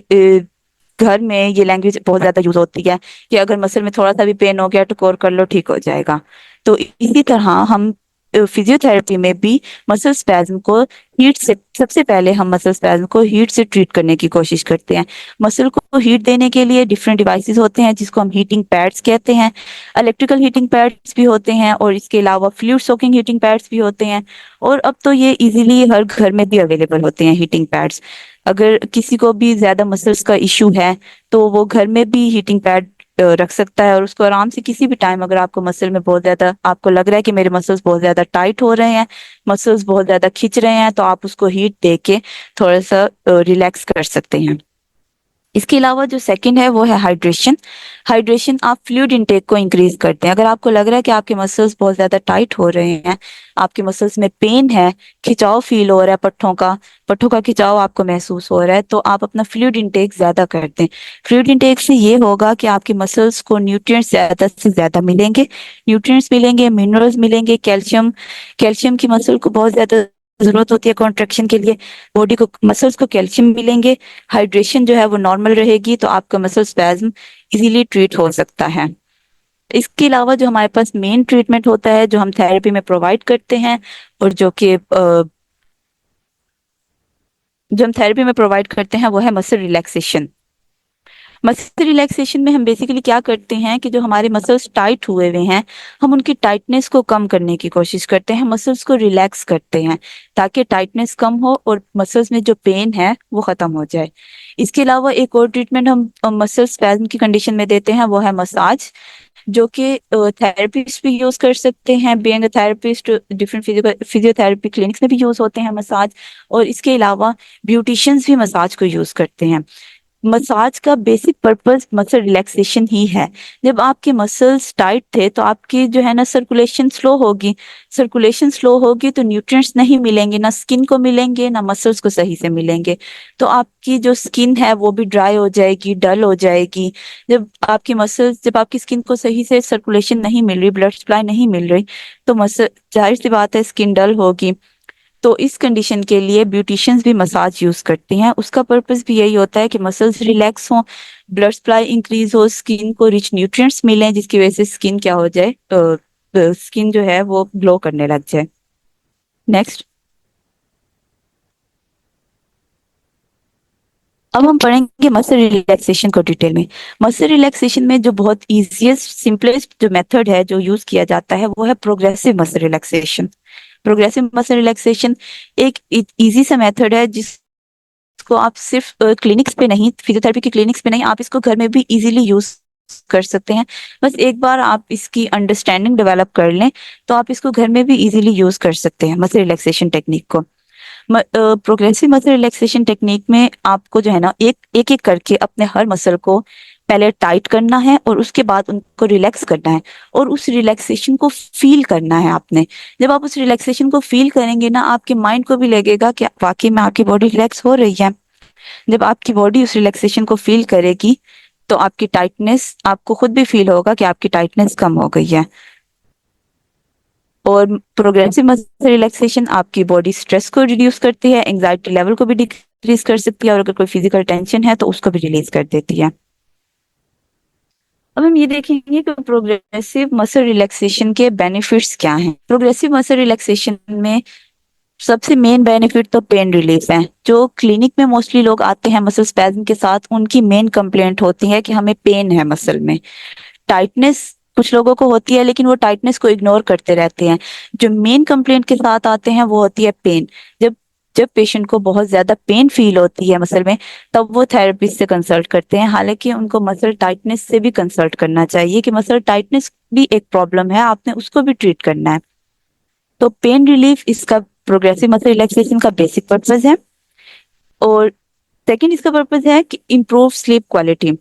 घर में ये लैंग्वेज बहुत ज्यादा यूज होती है कि अगर मसल में थोड़ा सा भी पेन हो गया टकोर कर लो ठीक हो जाएगा। तो इसी तरह हम फिजियोथेरेपी में भी मसल स्पैज्म को हीट से, सबसे पहले हम मसल स्पैज्म को हीट से ट्रीट करने की कोशिश करते हैं। मसल को हीट देने के लिए डिफरेंट डिवाइसेस होते हैं जिसको हम हीटिंग पैड्स कहते हैं, इलेक्ट्रिकल हीटिंग पैड्स भी होते हैं और इसके अलावा फ्लूइड सोकिंग हीटिंग पैड्स भी होते हैं। और अब तो ये इजीली हर घर में भी अवेलेबल होते हैं हीटिंग पैड्स। अगर किसी को भी ज्यादा मसल्स का इशू है तो वो घर में भी हीटिंग पैड रख सकता है और उसको आराम से किसी भी टाइम, अगर आपको मसल में बहुत ज्यादा आपको लग रहा है कि मेरे मसल्स बहुत ज्यादा टाइट हो रहे हैं, मसल्स बहुत ज्यादा खिंच रहे हैं, तो आप उसको हीट दे के थोड़ा सा रिलैक्स कर सकते हैं। इसके अलावा जो सेकंड है वो है हाइड्रेशन। हाइड्रेशन आप फ्लूइड इनटेक को इंक्रीज करते हैं। अगर आपको लग रहा है कि आपके मसल्स बहुत ज्यादा टाइट हो रहे हैं, आपके मसल्स में पेन है, खिंचाव फील हो रहा है, पट्टों का खिंचाव आपको महसूस हो रहा है, तो आप अपना फ्लूइड इनटेक ज्यादा करते हैं। फ्लूइड इनटेक से ये होगा कि आपके मसल्स को न्यूट्रिएंट्स ज्यादा से ज्यादा मिलेंगे, न्यूट्रिएंट्स मिलेंगे, मिनरल्स मिलेंगे, कैल्शियम की मसल को बहुत ज्यादा जरूरत होती है कॉन्ट्रेक्शन के लिए, बॉडी को मसल्स को कैल्शियम मिलेंगे, हाइड्रेशन जो है वो नॉर्मल रहेगी, तो आपका मसल स्पैज्म इजीली ट्रीट हो सकता है। इसके अलावा जो हमारे पास मेन ट्रीटमेंट होता है जो हम थेरेपी में प्रोवाइड करते हैं और जो हम थेरेपी में प्रोवाइड करते हैं वो है मसल रिलैक्सेशन। मसल रिलैक्सेशन में हम बेसिकली क्या करते हैं कि जो हमारे मसल्स टाइट हुए हुए हैं हम उनकी टाइटनेस को कम करने की कोशिश करते हैं, मसल्स को रिलैक्स करते हैं ताकि टाइटनेस कम हो और मसल्स में जो पेन है वो खत्म हो जाए। इसके अलावा एक और ट्रीटमेंट हम मसल स्पैज्म की कंडीशन में देते हैं वो है मसाज, जो कि थेरेपिस्ट भी यूज कर सकते हैं, being a therapist different physiotherapy clinics में भी यूज होते हैं मसाज, और इसके अलावा ब्यूटिशियंस भी मसाज को यूज करते हैं। मसाज का बेसिक पर्पस मसल रिलैक्सेशन ही है। जब आपके मसल्स टाइट थे तो आपकी जो है ना सर्कुलेशन स्लो होगी तो न्यूट्रिएंट्स नहीं मिलेंगे, ना स्किन को मिलेंगे ना मसल्स को सही से मिलेंगे, तो आपकी जो स्किन है वो भी ड्राई हो जाएगी, डल हो जाएगी। जब आपकी स्किन को सही से सर्कुलेशन नहीं मिल रही, ब्लड सप्लाई नहीं मिल रही, तो मसल, जाहिर सी बात है स्किन डल होगी। तो इस कंडीशन के लिए ब्यूटिशियंस भी मसाज यूज करती हैं, उसका पर्पस भी यही होता है कि मसल्स रिलैक्स हों, ब्लड सप्लाई इंक्रीज हो, स्किन को रिच न्यूट्रिएंट्स मिलें जिसकी वजह से स्किन क्या हो जाए, स्किन जो है वो ग्लो करने लग जाए। नेक्स्ट, अब हम पढ़ेंगे मसल रिलैक्सेशन को डिटेल में। मसल रिलैक्सेशन में जो बहुत इजीएस्ट सिंपलेस्ट जो मेथड है जो यूज किया जाता है वो है progressive muscle relaxation. Progressive muscle relaxation एक इजी सा मेथड है जिसको आप सिर्फ क्लिनिक्स पे नहीं, फिजियोथेरेपी की क्लिनिक्स पे नहीं, आप इसको घर में भी इजीली यूज कर सकते हैं। बस एक बार आप इसकी अंडरस्टैंडिंग डेवलप कर लें तो आप इसको घर में भी इजीली यूज कर सकते हैं मसल रिलैक्सेशन टेक्निक को। प्रोग्रेसिव मसल रिलैक्सेशन टेक्निक में आपको जो है ना एक एक एक करके अपने हर मसल को पहले टाइट करना है और उसके बाद उनको रिलैक्स करना है और उस रिलैक्सेशन को फील करना है आपने। जब आप उस रिलैक्सेशन को फील करेंगे ना, आपके माइंड को भी लगेगा कि वाकई में आपकी बॉडी रिलैक्स हो रही है। जब आपकी बॉडी उस रिलैक्सेशन को फील करेगी तो आपकी टाइटनेस, आपको खुद भी फील होगा कि आपकी टाइटनेस कम हो गई है। और प्रोग्रेसिव मसल रिलैक्सेशन आपकी बॉडी स्ट्रेस को रिड्यूस करती है, एंजाइटी लेवल को भी डिक्रीज कर सकती है और अगर कोई फिजिकल टेंशन है तो उसको भी रिलीज कर देती है। अब हम ये देखेंगे कि प्रोग्रेसिव मसल रिलैक्सेशन के बेनिफिट्स क्या हैं। प्रोग्रेसिव मसल रिलैक्सेशन में सबसे मेन बेनिफिट तो पेन रिलीफ है। जो क्लिनिक में मोस्टली लोग आते हैं मसल स्पैज्म के साथ, उनकी मेन कंप्लेंट होती है कि हमें पेन है मसल में। टाइटनेस कुछ लोगों को होती है लेकिन वो टाइटनेस को इग्नोर करते रहते हैं। जो मेन कंप्लेंट के साथ आते हैं वो होती है पेन। जब जब पेशेंट को बहुत ज्यादा पेन फील होती है मसल में तब वो थेरेपिस्ट से कंसल्ट करते हैं। हालांकि उनको मसल टाइटनेस से भी कंसल्ट करना चाहिए कि मसल टाइटनेस भी एक प्रॉब्लम है, आपने उसको भी ट्रीट करना है। तो पेन रिलीफ इसका प्रोग्रेसिव मसल रिलैक्सेशन का बेसिक पर्पज है। और सेकंड इसका पर्पज है कि improve sleep quality.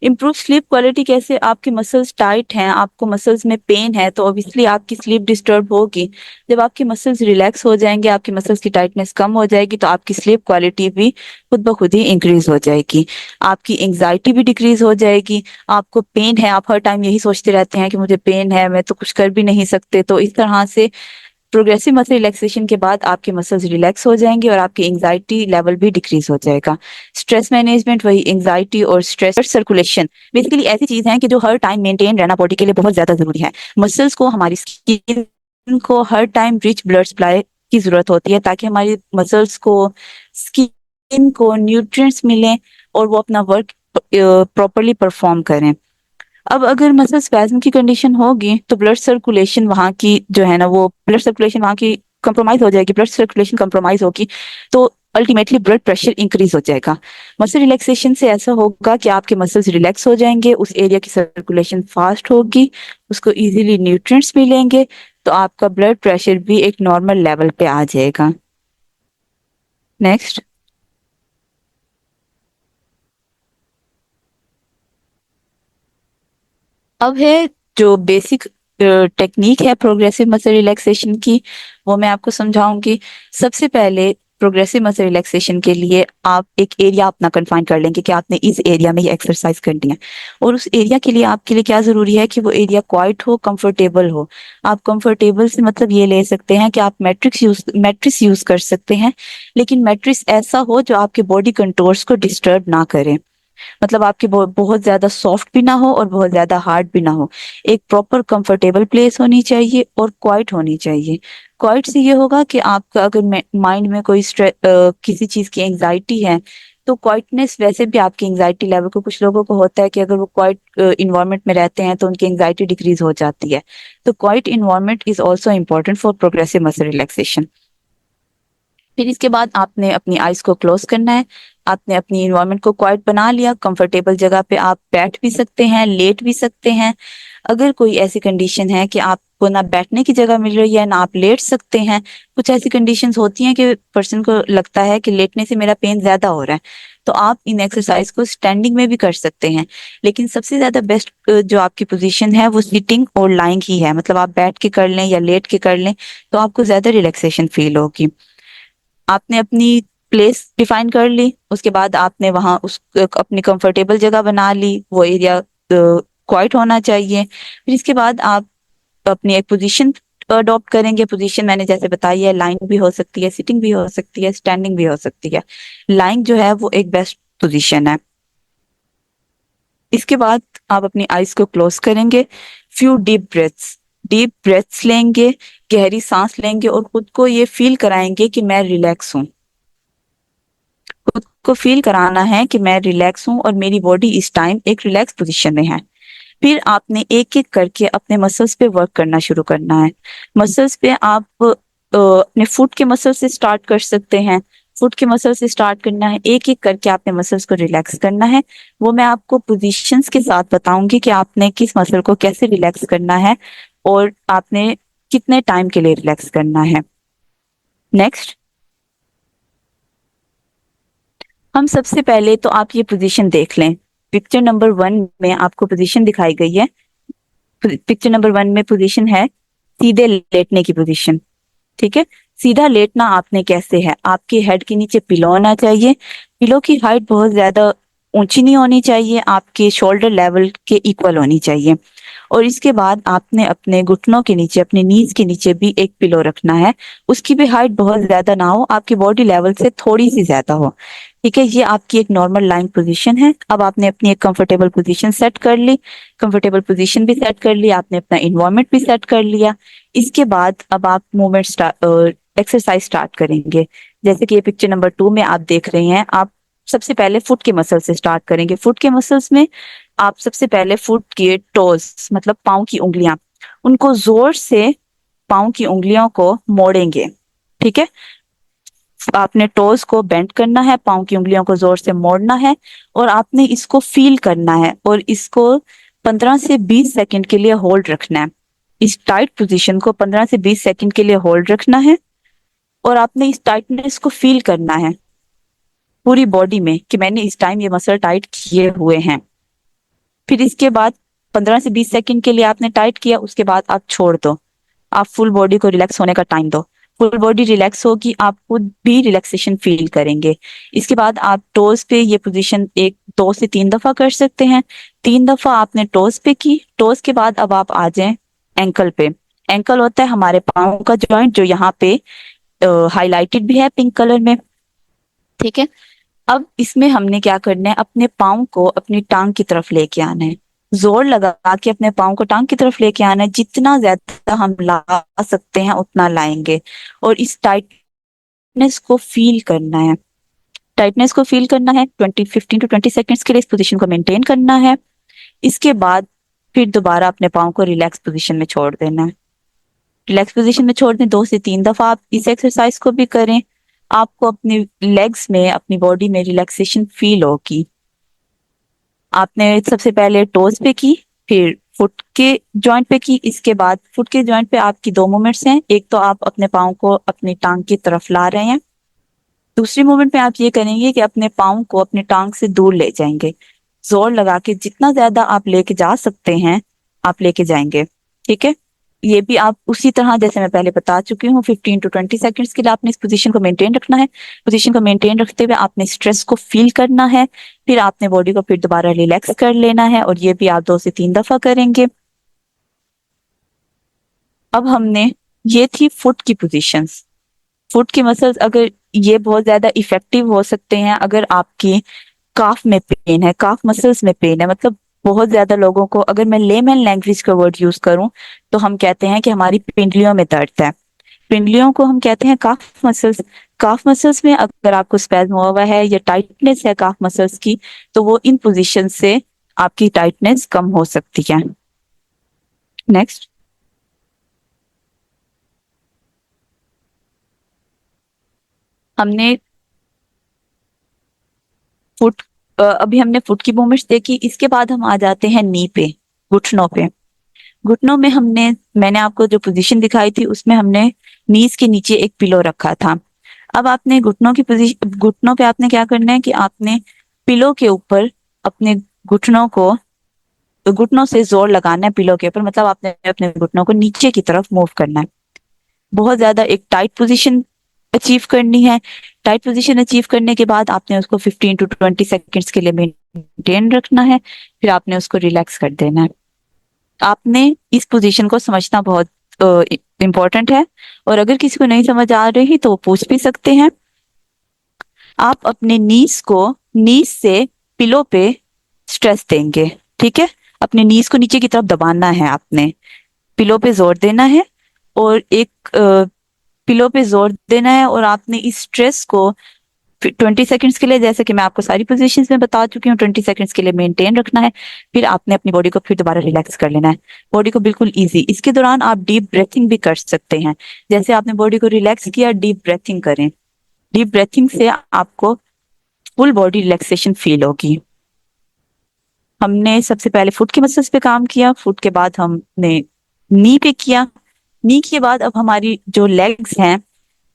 Improve sleep quality कैसे? आपकी मसल्स टाइट हैं, आपको मसल्स में पेन है तो ऑब्वियसली आपकी स्लीप डिस्टर्ब होगी। जब आपकी मसल्स रिलैक्स हो जाएंगे, आपकी मसल्स की टाइटनेस कम हो जाएगी तो आपकी स्लीप क्वालिटी भी खुद ब खुद ही इंक्रीज हो जाएगी। आपकी एंग्जाइटी भी डिक्रीज हो जाएगी। आपको पेन है, आप हर टाइम यही सोचते रहते हैं कि मुझे पेन है, मैं तो कुछ कर भी नहीं सकते। तो इस तरह से प्रोग्रेसिव मसल रिलैक्सेशन के बाद आपके मसल्स रिलैक्स हो जाएंगे और आपकी एंग्जाइटी लेवल भी डिक्रीज हो जाएगा। स्ट्रेस मैनेजमेंट, वही एंग्जाइटी और स्ट्रेस सर्कुलेशन बेसिकली ऐसी चीज है कि जो हर टाइम मेंटेन रहना बॉडी के लिए बहुत ज्यादा जरूरी है। मसल्स को, हमारी स्किन को हर टाइम रिच ब्लड सप्लाई की जरूरत होती है ताकि हमारी मसल्स को, स्किन को न्यूट्रिएंट्स मिलें और वो अपना वर्क प्रॉपरली परफॉर्म करें। अब अगर मसल स्पैज्म की कंडीशन होगी तो ब्लड सर्कुलेशन वहाँ की जो है ना, वो ब्लड सर्कुलेशन वहाँ की कंप्रोमाइज हो जाएगी। ब्लड सर्कुलेशन कंप्रोमाइज होगी तो अल्टीमेटली ब्लड प्रेशर इंक्रीज हो जाएगा। मसल रिलैक्सेशन से ऐसा होगा कि आपके मसल्स रिलैक्स हो जाएंगे, उस एरिया की सर्कुलेशन फास्ट होगी, उसको इजीली न्यूट्रिएंट्स मिलेंगे तो आपका ब्लड प्रेशर भी एक नॉर्मल लेवल पे आ जाएगा। नेक्स्ट, अब है जो बेसिक टेक्निक है प्रोग्रेसिव मसल रिलैक्सेशन की, वो मैं आपको समझाऊंगी। सबसे पहले प्रोग्रेसिव मसल रिलैक्सेशन के लिए आप एक एरिया अपना कन्फाइन कर लेंगे कि आपने इस एरिया में ये एक्सरसाइज करनी है। और उस एरिया के लिए आपके लिए क्या जरूरी है कि वो एरिया क्वाइट हो, कंफर्टेबल हो। आप कंफर्टेबल से मतलब ये ले सकते हैं कि आप मैट्रिक्स यूज कर सकते हैं, लेकिन मैट्रिक्स ऐसा हो जो आपके बॉडी कंटोर्स को डिस्टर्ब ना करे। मतलब आपकी बहुत ज्यादा सॉफ्ट भी ना हो और बहुत ज्यादा हार्ड भी ना हो। एक प्रॉपर कंफर्टेबल प्लेस होनी चाहिए और क्वाइट होनी चाहिए। क्वाइट से ये होगा कि आपका अगर माइंड में कोई किसी चीज की एंजाइटी है तो क्वाइटनेस वैसे भी आपकी एंजाइटी लेवल को, कुछ लोगों को होता है कि अगर वो क्वाइट इन्वायरमेंट में रहते हैं तो उनकी एंजाइटी डिक्रीज हो जाती है। तो quite environment is also important for progressive muscle relaxation. फिर इसके बाद आपने अपनी आइज को क्लोज करना है। आपने अपनी इन्वायरमेंट को क्वाइट बना लिया, कंफर्टेबल जगह पे आप बैठ भी सकते हैं, लेट भी सकते हैं। अगर कोई ऐसी कंडीशन है कि आपको ना बैठने की जगह मिल रही है ना आप लेट सकते हैं, कुछ ऐसी कंडीशंस होती हैं कि पर्सन को लगता है कि लेटने से मेरा पेन ज्यादा हो रहा है, तो आप इन एक्सरसाइज को स्टैंडिंग में भी कर सकते हैं। लेकिन सबसे ज्यादा बेस्ट जो आपकी पोजीशन है वो सिटिंग और लाइंग ही है। मतलब आप बैठ के कर लें या लेट के कर लें तो आपको ज्यादा रिलैक्सेशन फील होगी। आपने अपनी प्लेस डिफाइन कर ली, उसके बाद आपने वहां उस अपनी कंफर्टेबल जगह बना ली, वो एरिया क्वाइट होना चाहिए। फिर इसके बाद आप अपनी एक पोजीशन अडॉप्ट करेंगे। पोजीशन मैंने जैसे बताई है, लाइन भी हो सकती है, सिटिंग भी हो सकती है, स्टैंडिंग भी हो सकती है। लाइन जो है वो एक बेस्ट पोजीशन है। इसके बाद आप अपनी आईज को क्लोज करेंगे। Few deep breaths, deep breaths लेंगे, गहरी सांस लेंगे और खुद को ये फील कराएंगे कि मैं रिलैक्स हूँ। खुद को फील कराना है कि मैं रिलैक्स हूँ और मेरी बॉडी इस टाइम एक रिलैक्स पोजीशन में है। फिर आपने एक एक करके अपने मसल्स पे वर्क करना शुरू करना है। मसल्स पे आप अपने फुट के मसल से स्टार्ट कर सकते हैं। फुट के मसल से स्टार्ट करना है, एक एक करके आपने मसल्स को रिलैक्स करना है। वो मैं आपको पोजीशंस के साथ बताऊंगी कि आपने किस मसल को कैसे रिलैक्स करना है और आपने कितने टाइम के लिए रिलैक्स करना है। नेक्स्ट, हम सबसे पहले तो आप ये पोजीशन देख लें। पिक्चर नंबर 1 में आपको पोजीशन दिखाई गई है। पिक्चर नंबर 1 में पोजीशन है सीधे लेटने की पोजीशन। ठीक है, सीधा लेटना आपने कैसे है, आपके हेड के नीचे पिलो होना चाहिए। पिलो की हाइट बहुत ज्यादा ऊंची नहीं होनी चाहिए, आपके शोल्डर लेवल के इक्वल होनी चाहिए। और इसके बाद आपने अपने घुटनों के नीचे, अपने नीज के नीचे भी एक पिलो रखना है। उसकी भी हाइट बहुत ज्यादा ना हो, आपकी बॉडी लेवल से थोड़ी सी ज्यादा हो। ठीक है, ये आपकी एक नॉर्मल लाइन पोजीशन है। अब आपने अपनी एक कंफर्टेबल पोजीशन सेट कर ली, कंफर्टेबल पोजीशन भी सेट कर ली, आपने अपना इन्वायरमेंट भी सेट कर लिया। इसके बाद अब आप मूवमेंट एक्सरसाइज स्टार्ट करेंगे। जैसे कि ये पिक्चर नंबर 2 में आप देख रहे हैं, आप सबसे पहले फुट के मसल से स्टार्ट करेंगे। फुट के मसल्स में आप सबसे पहले फुट के टोज, मतलब पाँव की उंगलियां, उनको जोर से पाँव की उंगलियों को मोड़ेंगे। ठीक है, आपने टोज को बेंड करना है, पाँव की उंगलियों को जोर से मोड़ना है और आपने इसको फील करना है और इसको 15 से 20 सेकंड के लिए होल्ड रखना है। इस टाइट पोजीशन को 15 से 20 सेकंड के लिए होल्ड रखना है और आपने इस टाइटनेस को फील करना है पूरी बॉडी में कि मैंने इस टाइम ये मसल टाइट किए हुए हैं। फिर इसके बाद 15 से 20 सेकंड के लिए आपने टाइट किया, उसके बाद आप छोड़ दो। आप फुल बॉडी को रिलैक्स होने का टाइम दो। फुल बॉडी रिलैक्स होगी, आप खुद भी रिलैक्सेशन फील करेंगे। इसके बाद आप टोज पे ये पोजीशन 1 2 से 3 दफा कर सकते हैं। 3 दफा आपने टोज पे की। टोज के बाद अब आप आ जाएं एंकल पे। एंकल होता है हमारे पाँव का जॉइंट जो यहाँ पे हाईलाइटेड भी है पिंक कलर में। ठीक है, अब इसमें हमने क्या करना है, अपने पाँव को अपनी टांग की तरफ लेके आना है। जोर लगा के अपने पाँव को टांग की तरफ लेके आना है। जितना ज्यादा हम ला सकते हैं उतना लाएंगे और इस टाइटनेस को फील करना है। टाइटनेस को फील करना है 15 to 20 सेकेंड्स के लिए इस पोजीशन को मेंटेन करना है। इसके बाद फिर दोबारा अपने पाँव को रिलैक्स पोजीशन में छोड़ देना है। रिलैक्स पोजीशन में छोड़ दें। 2 से 3 दफा आप इस एक्सरसाइज को भी करें। आपको अपनी लेग्स में, अपनी बॉडी में रिलैक्सेशन फील होगी। आपने सबसे पहले टोज पे की, फिर फुट के जॉइंट पे की। इसके बाद फुट के जॉइंट पे आपकी 2 मूवमेंट्स हैं। एक तो आप अपने पाँव को अपनी टांग की तरफ ला रहे हैं, दूसरी मूवमेंट में आप ये करेंगे कि अपने पाँव को अपनी टांग से दूर ले जाएंगे। जोर लगा के जितना ज्यादा आप लेके जा सकते हैं आप लेके जाएंगे। ठीक है, ये भी आप उसी तरह जैसे मैं पहले बता चुकी हूँ 15 to 20 सेकेंड्स के लिए आपने इस पोजीशन को मेंटेन रखना है। पोजीशन को मेंटेन रखते हुए आपने स्ट्रेस को फील करना है। फिर आपने बॉडी को फिर दोबारा रिलैक्स कर लेना है और ये भी आप 2 से 3 दफा करेंगे। अब हमने, ये थी फुट की पोजीशंस। फुट की मसल्स अगर ये बहुत ज्यादा इफेक्टिव हो सकते हैं अगर आपकी काफ में पेन है, काफ मसल्स में पेन है। मतलब बहुत ज्यादा लोगों को, अगर मैं लेमन लैंग्वेज का वर्ड यूज करूं तो हम कहते हैं कि हमारी पिंडलियों में दर्द है। पिंडलियों को हम कहते हैं काफ मसल्स। काफ मसल्स में अगर आपको स्पैज्म हुआ हुआ है या टाइटनेस है काफ मसल्स की, तो वो इन पोजीशन से आपकी टाइटनेस कम हो सकती है। नेक्स्ट, हमने फुट अभी हमने फुट की मूवमेंट्स देखी। इसके बाद हम आ जाते हैं नी पे, घुटनों पे। घुटनों में मैंने आपको जो पोजीशन दिखाई थी उसमें हमने नीज के नीचे एक पिलो रखा था। अब आपने घुटनों की पोजीशन, घुटनों पे आपने क्या करना है कि आपने पिलो के ऊपर अपने घुटनों को, घुटनों से जोर लगाना है पिलो के ऊपर। मतलब आपने अपने घुटनों को नीचे की तरफ मूव करना है। बहुत ज्यादा एक टाइट पोजीशन अचीव करनी है। टाइट पोजीशन अचीव करने के बाद आपने उसको 15 to 20 सेकेंड्स के लिए मेंटेन रखना है। फिर आपने उसको रिलैक्स कर देना है। आपने इस पोजीशन को समझना बहुत इम्पोर्टेंट है और अगर किसी को नहीं समझ आ रही तो वो पूछ भी सकते हैं। आप अपने नीज को, नीज से पिलो पे स्ट्रेस देंगे। ठीक है, अपने नीज को नीचे की तरफ दबाना है आपने। पिलो पे जोर देना है और एक पिलो पे जोर देना है, और आपने इस स्ट्रेस को 20 सेकंड्स के लिए, जैसे कि मैं आपको सारी पोजीशंस में बता चुकी हूँ, 20 सेकंड्स के लिए मेंटेन रखना है। फिर आपने अपनी बॉडी को फिर दोबारा रिलैक्स कर लेना है, बॉडी को बिल्कुल इजी। इसके दौरान आप डीप ब्रेथिंग भी कर सकते हैं। जैसे आपने बॉडी को रिलैक्स किया, डीप ब्रेथिंग करें। डीप ब्रेथिंग से आपको फुल बॉडी रिलैक्सेशन फील होगी। हमने सबसे पहले फुट के मसल्स पे काम किया, फुट के बाद हमने नी पे किया, नी के बाद अब हमारी जो लेग्स हैं,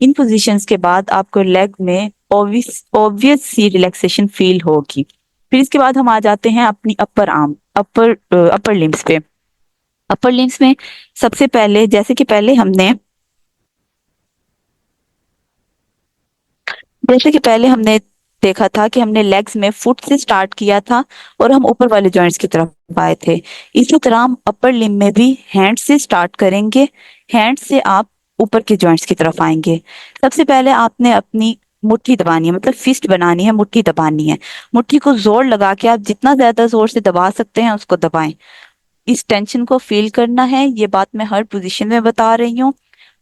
इन पोजीशंस के बाद आपको लेग में ऑब्वियस सी रिलैक्सेशन फील होगी। फिर इसके बाद हम आ जाते हैं अपनी अपर आर्म, अपर लिम्स पे। अपर लिम्स में सबसे पहले, जैसे कि पहले हमने देखा था कि हमने लेग्स में फुट से स्टार्ट किया था और हम ऊपर वाले जॉइंट्स की तरफ आए थे। इसी तरह हम अपर लिम्ब में भी हैंड से स्टार्ट करेंगे, हैंड से आप ऊपर के जॉइंट्स की तरफ आएंगे। सबसे पहले आपने अपनी मुट्ठी दबानी है, मतलब फिस्ट बनानी है, मुट्ठी दबानी है। मुट्ठी को जोर लगा के आप जितना ज्यादा जोर से दबा सकते हैं उसको दबाएं। इस टेंशन को फील करना है, ये बात मैं हर पोजीशन में बता रही हूँ।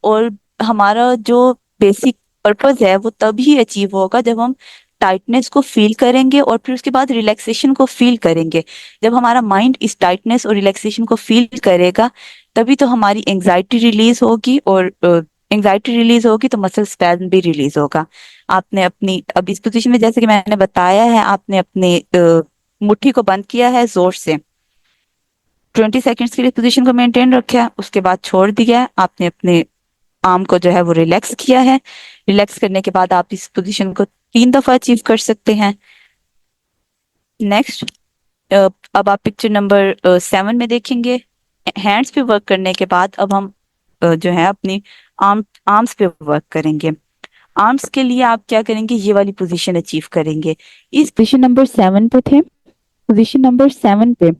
और हमारा जो बेसिक पर्पस है वो तभी अचीव होगा जब हम टाइटनेस को फील करेंगे और फिर उसके बाद रिलैक्सेशन को फील करेंगे। जब हमारा माइंड इस टाइटनेस और रिलैक्सेशन को फील करेगा, तभी तो हमारी एंजाइटी रिलीज होगी, और एंजाइटी रिलीज होगी तो मसल स्पैज्म भी रिलीज होगा। आपने अपनी, अब इस पोजीशन में जैसे कि मैंने बताया है, आपने अपने मुट्ठी को बंद किया है जोर से, 20 सेकंड्स के लिए पोजीशन को मेंटेन रखा है, उसके बाद छोड़ दिया है। आपने अपने आर्म को जो है वो रिलैक्स किया है। रिलैक्स करने के बाद आप इस पोजीशन को 3 दफा अचीव कर सकते हैं। नेक्स्ट, अब आप पिक्चर नंबर 7 में देखेंगे। हैंड्स पे वर्क करने के बाद अब हम जो है अपनी आर्म्स पे वर्क करेंगे। आर्म्स के लिए आप क्या करेंगे, ये वाली पोजीशन अचीव करेंगे। इस पोजीशन नंबर 7 पे थे, पोजीशन नंबर 7 पे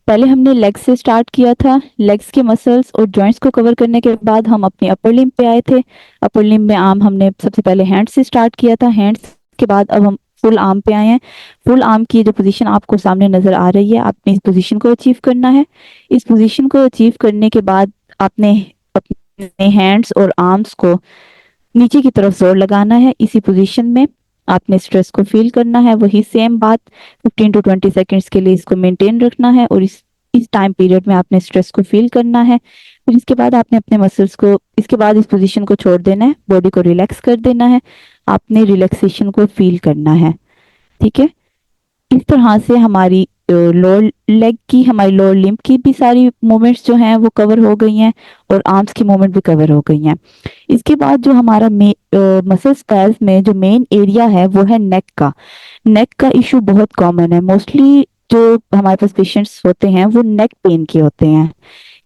पहले हमने लेग से स्टार्ट किया था। लेग्स के मसल्स और जॉइंट्स को कवर करने के बाद हम अपने अपर लिम्ब पे आए थे। अपर लिम्ब में आर्म हमने सबसे पहले हैंड से स्टार्ट किया था, हैंड्स के बाद अब हम फुल आर्म पे आए हैं। फुल आर्म की जो पोजीशन आपको सामने नजर आ रही है, आपने इस पोजीशन को अचीव करना है। इस पोजीशन को अचीव करने के बाद आपने अपने हैंड्स और आर्म्स को नीचे की तरफ जोर लगाना है। इसी पोजीशन में आपने स्ट्रेस को फील करना है, वही सेम बात 15 to 20 सेकंड्स के लिए इसको मेंटेन रखना है, और इस टाइम पीरियड में आपने स्ट्रेस को फील करना है। फिर इसके बाद आपने अपने मसल्स को, इसके बाद इस पोजीशन को छोड़ देना है, बॉडी को रिलैक्स कर देना है, आपने रिलैक्सेशन को फील करना है। ठीक है, इस तरह से हमारी लोअर लेग की, हमारी लोअर लिम्ब की भी सारी मूवमेंट्स जो हैं वो कवर हो गई हैं, और आर्म्स की मूवमेंट भी कवर हो गई हैं। इसके बाद जो हमारा मसल स्पैज्म में जो मेन एरिया है वो है नेक का। नेक का इशू बहुत कॉमन है, मोस्टली जो हमारे पास पेशेंट्स होते हैं वो नेक पेन के होते हैं,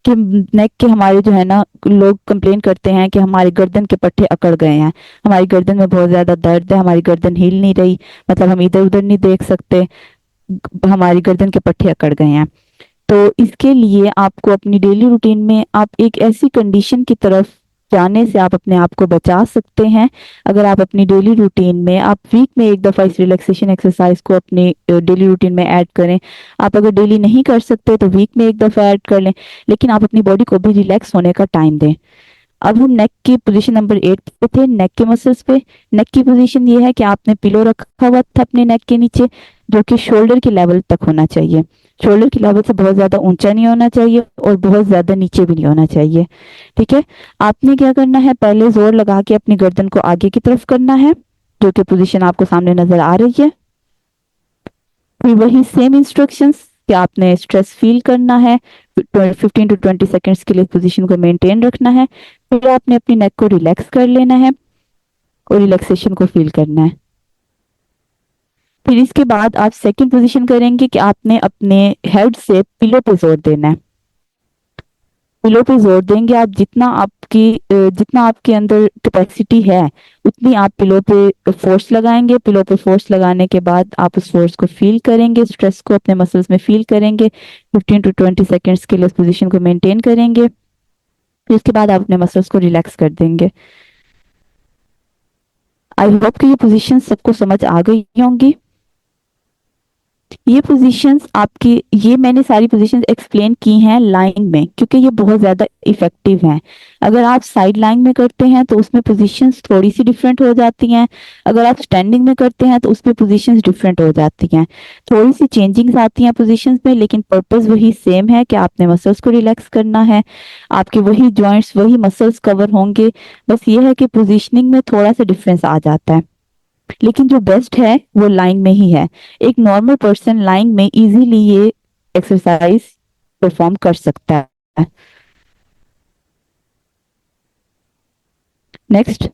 कि नेक के हमारे जो है ना, लोग कंप्लेन करते हैं कि हमारे गर्दन के पट्टे अकड़ गए हैं, हमारी गर्दन में बहुत ज्यादा दर्द है, हमारी गर्दन हिल नहीं रही, मतलब हम इधर उधर नहीं देख सकते, हमारी गर्दन के पट्टे अकड़ गए हैं। तो इसके लिए आपको अपनी डेली रूटीन में आप एक ऐसी कंडीशन की तरफ जाने से आप अपने आप को बचा सकते हैं। अगर आप अपनी डेली रूटीन में, आप वीक में एक दफा इस रिलैक्सेशन एक्सरसाइज को अपनी डेली रूटीन में ऐड करें। आप अगर डेली नहीं कर सकते तो वीक में एक दफा ऐड कर लें, लेकिन आप अपनी बॉडी को भी रिलैक्स होने का टाइम दें। अब हम नेक की पोजीशन नंबर 8 पे थे, नेक के मसल्स पे। नेक की पोजीशन ये है कि आपने पिलो रखा हुआ था अपने नेक के नीचे, जो कि शोल्डर के लेवल तक होना चाहिए। शोल्डर के लेवल से बहुत ज्यादा ऊंचा नहीं होना चाहिए और बहुत ज्यादा नीचे भी नहीं होना चाहिए। ठीक है, आपने क्या करना है, पहले जोर लगा के अपनी गर्दन को आगे की तरफ करना है, जो कि पोजीशन आपको सामने नजर आ रही है। फिर वही सेम इंस्ट्रक्शंस कि आपने स्ट्रेस फील करना है, 15 to 20 सेकंड्स के लिए पोजीशन को मेंटेन रखना है। फिर आपने अपनी नेक को रिलैक्स कर लेना है और रिलैक्सेशन को फील करना है। फिर इसके बाद आप सेकंड पोजीशन करेंगे कि आपने अपने हेड से पिलो पे जोर देना है। पिलो पे जोर देंगे आप, जितना आपके अंदर कैपेसिटी है उतनी आप पिलो पे फोर्स लगाएंगे। पिलो पे फोर्स लगाने के बाद आप उस फोर्स को फील करेंगे, स्ट्रेस को अपने मसल्स में फील करेंगे। 15 to 20 सेकंड्स के लिए उस पोजीशन को मेंटेन करेंगे। फिर उसके बाद आप अपने मसल्स को रिलैक्स कर देंगे। आई होप कि ये पोजीशन सबको समझ आ गई होंगी। ये पोजीशंस आपकी, ये मैंने सारी पोजीशंस एक्सप्लेन की हैं लाइंग में, क्योंकि ये बहुत ज़्यादा इफेक्टिव हैं। अगर आप साइड लाइंग में करते हैं तो उसमें पोजीशंस थोड़ी सी डिफरेंट हो जाती हैं, अगर आप स्टैंडिंग में करते हैं तो उसमें पोजीशंस डिफरेंट हो जाती हैं, थोड़ी सी चेंजिंग्स आती हैं पोजीशंस में, लेकिन पर्पस वही सेम है कि आपने मसल्स को रिलैक्स करना है, आपके वही जॉइंट्स वही मसल्स कवर होंगे, बस ये है कि पोजीशनिंग में थोड़ा सा डिफरेंस आ जाता है, लेकिन जो बेस्ट है वो लाइन में ही है। एक नॉर्मल पर्सन लाइन में इजीली ये एक्सरसाइज परफॉर्म कर सकता है। नेक्स्ट,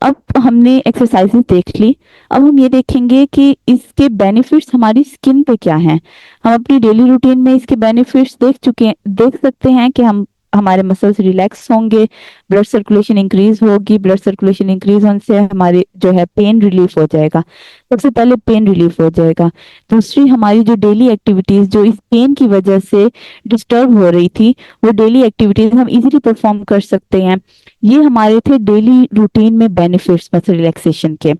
अब हमने एक्सरसाइजेस देख ली, अब हम ये देखेंगे कि इसके बेनिफिट्स हमारी स्किन पे क्या हैं। हम अपनी डेली रूटीन में इसके बेनिफिट्स देख सकते हैं कि हम हमारे मसल्स रिलैक्स होंगे, ब्लड सर्कुलेशन इंक्रीज होगी, ब्लड सर्कुलेशन इंक्रीज होने से हमारे जो है पेन रिलीफ हो जाएगा, सबसे पहले पेन रिलीफ हो जाएगा। दूसरी, हमारी जो डेली एक्टिविटीज जो इस पेन की वजह से डिस्टर्ब हो रही थी, वो डेली एक्टिविटीज हम इजीली परफॉर्म कर सकते हैं। ये हमारे थे डेली रूटीन में बेनिफिट्स मसल रिलैक्सेशन के।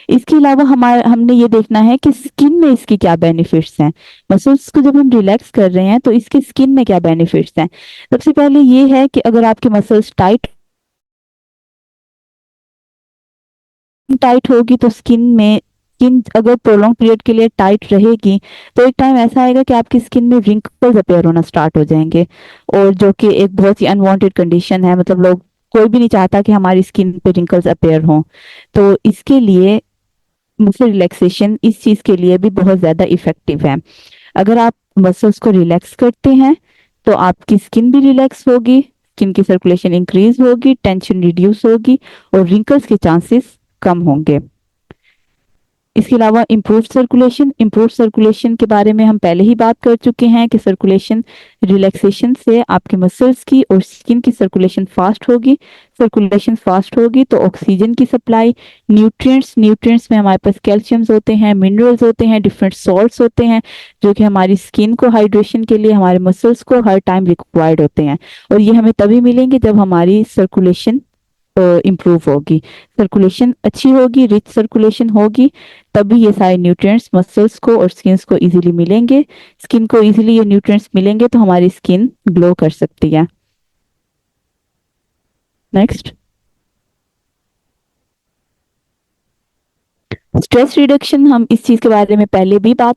इसके अलावा हमने ये देखना है कि स्किन में इसके क्या बेनिफिट्स हैं। मसल्स को जब हम रिलैक्स कर रहे हैं तो इसके स्किन में क्या बेनिफिट्स हैं। सबसे पहले ये है कि अगर आपके मसल्स टाइट टाइट होगी तो स्किन अगर प्रोलॉन्ग पीरियड के लिए टाइट रहेगी तो एक टाइम ऐसा आएगा कि आपकी स्किन में रिंकल्स अपीयर होना स्टार्ट हो जाएंगे, और जो कि एक बहुत ही अनवांटेड कंडीशन है, मतलब लोग, कोई भी नहीं चाहता कि हमारी स्किन पे रिंकल्स अपीयर हों। तो इसके लिए मसल रिलैक्सेशन इस चीज के लिए भी बहुत ज्यादा इफेक्टिव है। अगर आप मसल्स को रिलैक्स करते हैं तो आपकी स्किन भी रिलैक्स होगी, स्किन की सर्कुलेशन इंक्रीज होगी, टेंशन रिड्यूस होगी और रिंकल्स के चांसेस कम होंगे। इसके अलावा इम्प्रूव सर्कुलेशन के बारे में हम पहले ही बात कर चुके हैं कि सर्कुलेशन रिलैक्सेशन से आपके मसल्स की और स्किन की सर्कुलेशन फास्ट होगी तो ऑक्सीजन की सप्लाई, न्यूट्रिएंट्स में हमारे पास कैल्शियम्स होते हैं, मिनरल्स होते हैं, डिफरेंट सॉल्ट्स होते हैं, जो कि हमारी स्किन को हाइड्रेशन के लिए, हमारे मसल्स को हर टाइम रिक्वायर्ड होते हैं, और ये हमें तभी मिलेंगे जब हमारी सर्कुलेशन इम्प्रूव होगी। सर्कुलेशन अच्छी होगी, रिच सर्कुलेशन होगी, तभी ये सारे न्यूट्रिएंट्स मसल्स को और स्किन को इजीली मिलेंगे। स्किन को इजीली ये न्यूट्रिएंट्स मिलेंगे तो हमारी स्किन ग्लो कर सकती है। नेक्स्ट, स्ट्रेस रिडक्शन, हम इस चीज के बारे में पहले भी बात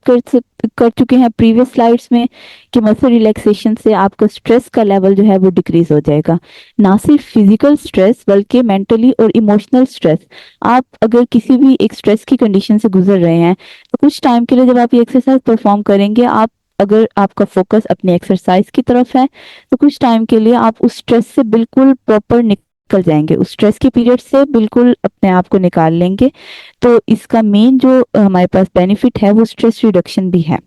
कर चुके हैं प्रीवियस स्लाइड्स में कि मसल रिलैक्सेशन से आपका स्ट्रेस का लेवल जो है वो डिक्रीज हो जाएगा। ना सिर्फ फिजिकल स्ट्रेस बल्कि मेंटली और इमोशनल स्ट्रेस। आप अगर किसी भी एक स्ट्रेस की कंडीशन से गुजर रहे हैं तो कुछ टाइम के लिए जब आप ये एक्सरसाइज परफॉर्म करेंगे, आप अगर आपका फोकस अपनी एक्सरसाइज की तरफ है तो कुछ टाइम के लिए आप उस स्ट्रेस से बिल्कुल प्रॉपर निकल जाएंगे, उस स्ट्रेस के पीरियड से बिल्कुल अपने आप को निकाल लेंगे। तो इसका मेन जो हमारे पास बेनिफिट है वो स्ट्रेस रिडक्शन भी है।